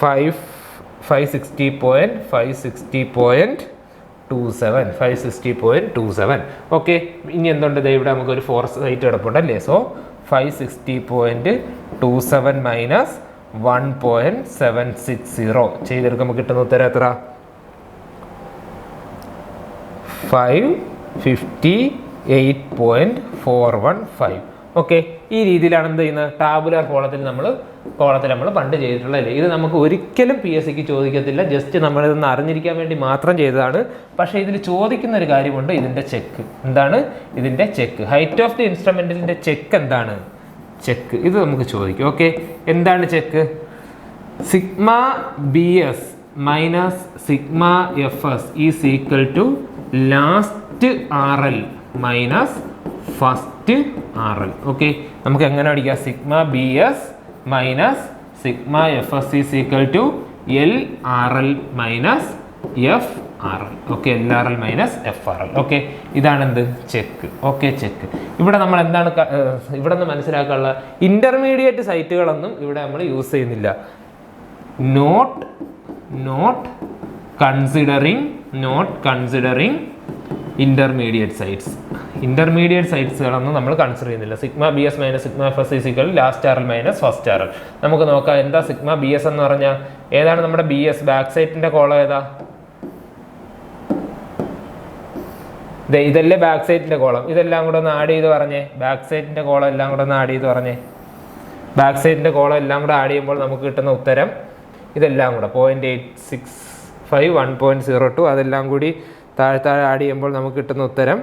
560.27. ഓക്കെ, ഇനി എന്തുണ്ട്? ഇവിടെ നമുക്കൊരു ഫോർ സൈറ്റ് കിടപ്പുണ്ട് അല്ലേ. So 560.27 minus 1.760. ചെയ്തെടുക്കുമ്പോൾ കിട്ടുന്ന ഉത്തരം എത്ര? 558.415. ഓക്കെ, ഈ രീതിയിലാണ് എന്ത് ചെയ്യുന്നത്? ടാബുലാർ കോളത്തിൽ നമ്മൾ പണ്ട് ചെയ്തിട്ടുള്ളതല്ലേ. ഇത് നമുക്ക് ഒരിക്കലും PSC ചോദിക്കത്തില്ല. ജസ്റ്റ് നമ്മളിതൊന്ന് അറിഞ്ഞിരിക്കാൻ വേണ്ടി മാത്രം ചെയ്തതാണ്. പക്ഷേ ഇതിൽ ചോദിക്കുന്ന ഒരു കാര്യമുണ്ട്, ഇതിൻ്റെ ചെക്ക്. എന്താണ് ഇതിൻ്റെ ചെക്ക്? ഹൈറ്റ് ഓഫ് ദി ഇൻസ്ട്രുമെൻറ്റിൻ്റെ ചെക്ക് എന്താണ്? ചെക്ക് ഇത് നമുക്ക് ചോദിക്കും. ഓക്കെ, എന്താണ് check? Sigma BS minus sigma FS is equal to last RL minus first RL. Okay, നമുക്ക് എങ്ങനെ പഠിക്കാം? Sigma BS minus sigma FS is equal to LRL minus FRL. Okay, LRL minus FRL. Okay, ഇതാണ് എന്ത്? Check. Okay, check. ഇവിടെ നമ്മൾ എന്താണ് ഇവിടെ നിന്ന് മനസ്സിലാക്കാനുള്ള? ഇന്റർമീഡിയറ്റ് സൈറ്റുകളൊന്നും ഇവിടെ നമ്മൾ യൂസ് ചെയ്യുന്നില്ല. Not considering intermediate sights. Intermediate സൈറ്റ്സുകളൊന്നും നമ്മൾ കൺസിഡർ ചെയ്യുന്നില്ല. Sigma BS minus sigma FS is equal last RL minus first RL. നമുക്ക് നോക്കാം എന്താ സിഗ്മ BS എന്ന് പറഞ്ഞാൽ. ഏതാണ് നമ്മുടെ BS? ബാക്ക് സൈറ്റിന്റെ കോളം ഏതാ? ഇതല്ലേ ബാക്ക് സൈറ്റിന്റെ കോളം. ഇതെല്ലാം കൂടെ ഒന്ന് ആഡ് ചെയ്ത് പറഞ്ഞേ. ബാക്ക് സൈറ്റിന്റെ കോളം എല്ലാം കൂടെ ഒന്ന് ആഡ് ചെയ്ത് പറഞ്ഞേ. ബാക്ക് സൈറ്റിന്റെ കോളം എല്ലാം കൂടെ ആഡ് ചെയ്യുമ്പോൾ നമുക്ക് കിട്ടുന്ന ഉത്തരം ഇതെല്ലാം കൂടെ 0.865, 1.02 അതെല്ലാം കൂടി താഴെ ആഡ് ചെയ്യുമ്പോൾ നമുക്ക് കിട്ടുന്ന ഉത്തരം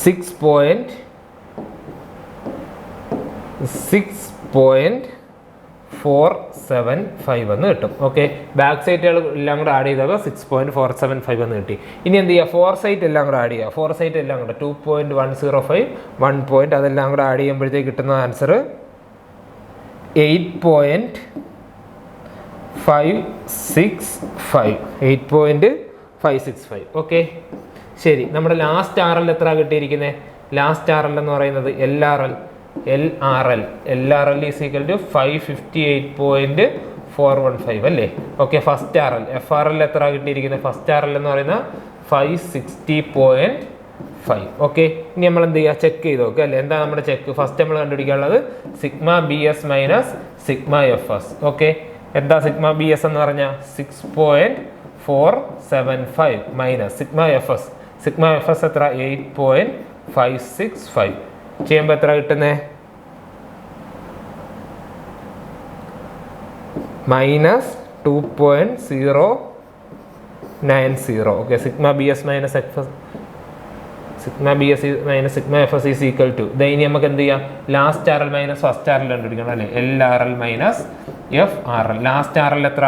6.475 എന്ന് കിട്ടും. ഓക്കെ, ബാക്ക് സൈറ്റുകൾ എല്ലാം കൂടെ ആഡ് ചെയ്താൽ 6.475 എന്ന് കിട്ടി. ഇനി എന്ത് ചെയ്യുക? 4 സൈറ്റ് എല്ലാം കൂടെ ആഡ് ചെയ്യുക. 4 സൈറ്റ് എല്ലാം കൂടെ 2.105, 1 അതെല്ലാം കൂടെ ആഡ് ചെയ്യുമ്പോഴത്തേക്ക് കിട്ടുന്ന ആൻസർ 8.565. ഓക്കെ, ശരി. നമ്മുടെ ലാസ്റ്റ് RL എത്ര കിട്ടിയിരിക്കുന്നത്? ലാസ്റ്റ് RL എന്ന് പറയുന്നത് LRL ഈസ് ഈക്വൽ ടു 558.415 അല്ലേ. ഓക്കെ, ഫസ്റ്റ് RL FRL എത്ര കിട്ടിയിരിക്കുന്നത്? ഫസ്റ്റ് RL എന്ന് പറയുന്നത് 560.5. ഓക്കെ, ഇനി നമ്മൾ എന്ത് ചെയ്യുക? ചെക്ക് ചെയ്ത് നോക്കുക അല്ലേ. എന്താ നമ്മുടെ ചെക്ക്? ഫസ്റ്റ് നമ്മൾ കണ്ടുപിടിക്കാനുള്ളത് sigma BS minus sigma FS. Okay, എന്താ സിഗ്മ BS എന്ന് പറഞ്ഞാൽ 6.475 minus sigma FS. Sigma FS എത്ര? 8.565. ചെയ്യുമ്പോൾ എത്ര കിട്ടുന്നേ? Minus 2.090. Okay, sigma BS minus sigma BS minus sigma FS is equal to ഇനി നമുക്ക് എന്ത് ചെയ്യാം? Last RL minus first RL കണ്ടുപിടിക്കണം അല്ലേ. LRL minus FRL. Last RL എത്ര?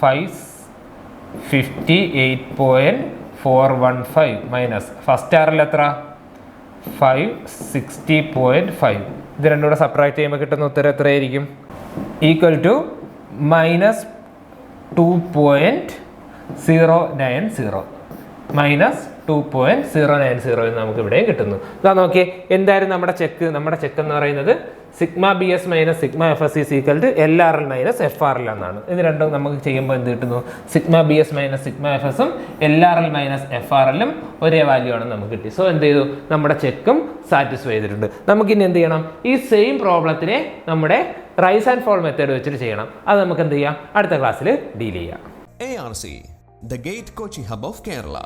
558.415 മൈനസ് ഫസ്റ്റ് RL എത്ര? 560.5. ഇത് രണ്ടും കൂടെ സബ്ട്രാക്ട് ചെയ്യുമ്പോൾ കിട്ടുന്ന ഉത്തരം എത്രയായിരിക്കും? ഈക്വൽ ടു മൈനസ് 2.090 മൈനസ് 2.090 എന്ന് നമുക്ക് ഇവിടെയും കിട്ടുന്നു. ഇതാ നോക്കിയേ, എന്തായിരുന്നു നമ്മുടെ ചെക്ക്? നമ്മുടെ ചെക്ക് എന്ന് പറയുന്നത് sigma BS minus sigma FS is equal to LRL minus FRL എന്നാണ്. ഇത് രണ്ടും നമുക്ക് ചെയ്യുമ്പോൾ എന്ത് കിട്ടുന്നു? സിഗ്മ BS മൈനസ് സിഗ്മ FSും LRL മൈനസ് FRLും ഒരേ വാല്യൂ ആണെന്ന് നമുക്ക് കിട്ടി. സോ എന്ത് ചെയ്തു? നമ്മുടെ ചെക്കും സാറ്റിസ്ഫൈ ചെയ്തിട്ടുണ്ട്. നമുക്കിനി എന്ത് ചെയ്യണം? ഈ സെയിം പ്രോബ്ലത്തിനെ നമ്മുടെ റൈസ് ആൻഡ് ഫോൾ മെത്തേഡ് വെച്ചിട്ട് ചെയ്യണം. അത് നമുക്ക് എന്ത് ചെയ്യാം? അടുത്ത ക്ലാസ്സിൽ ഡീൽ ചെയ്യാം. ARC, the Gate Coaching Hub of Kerala.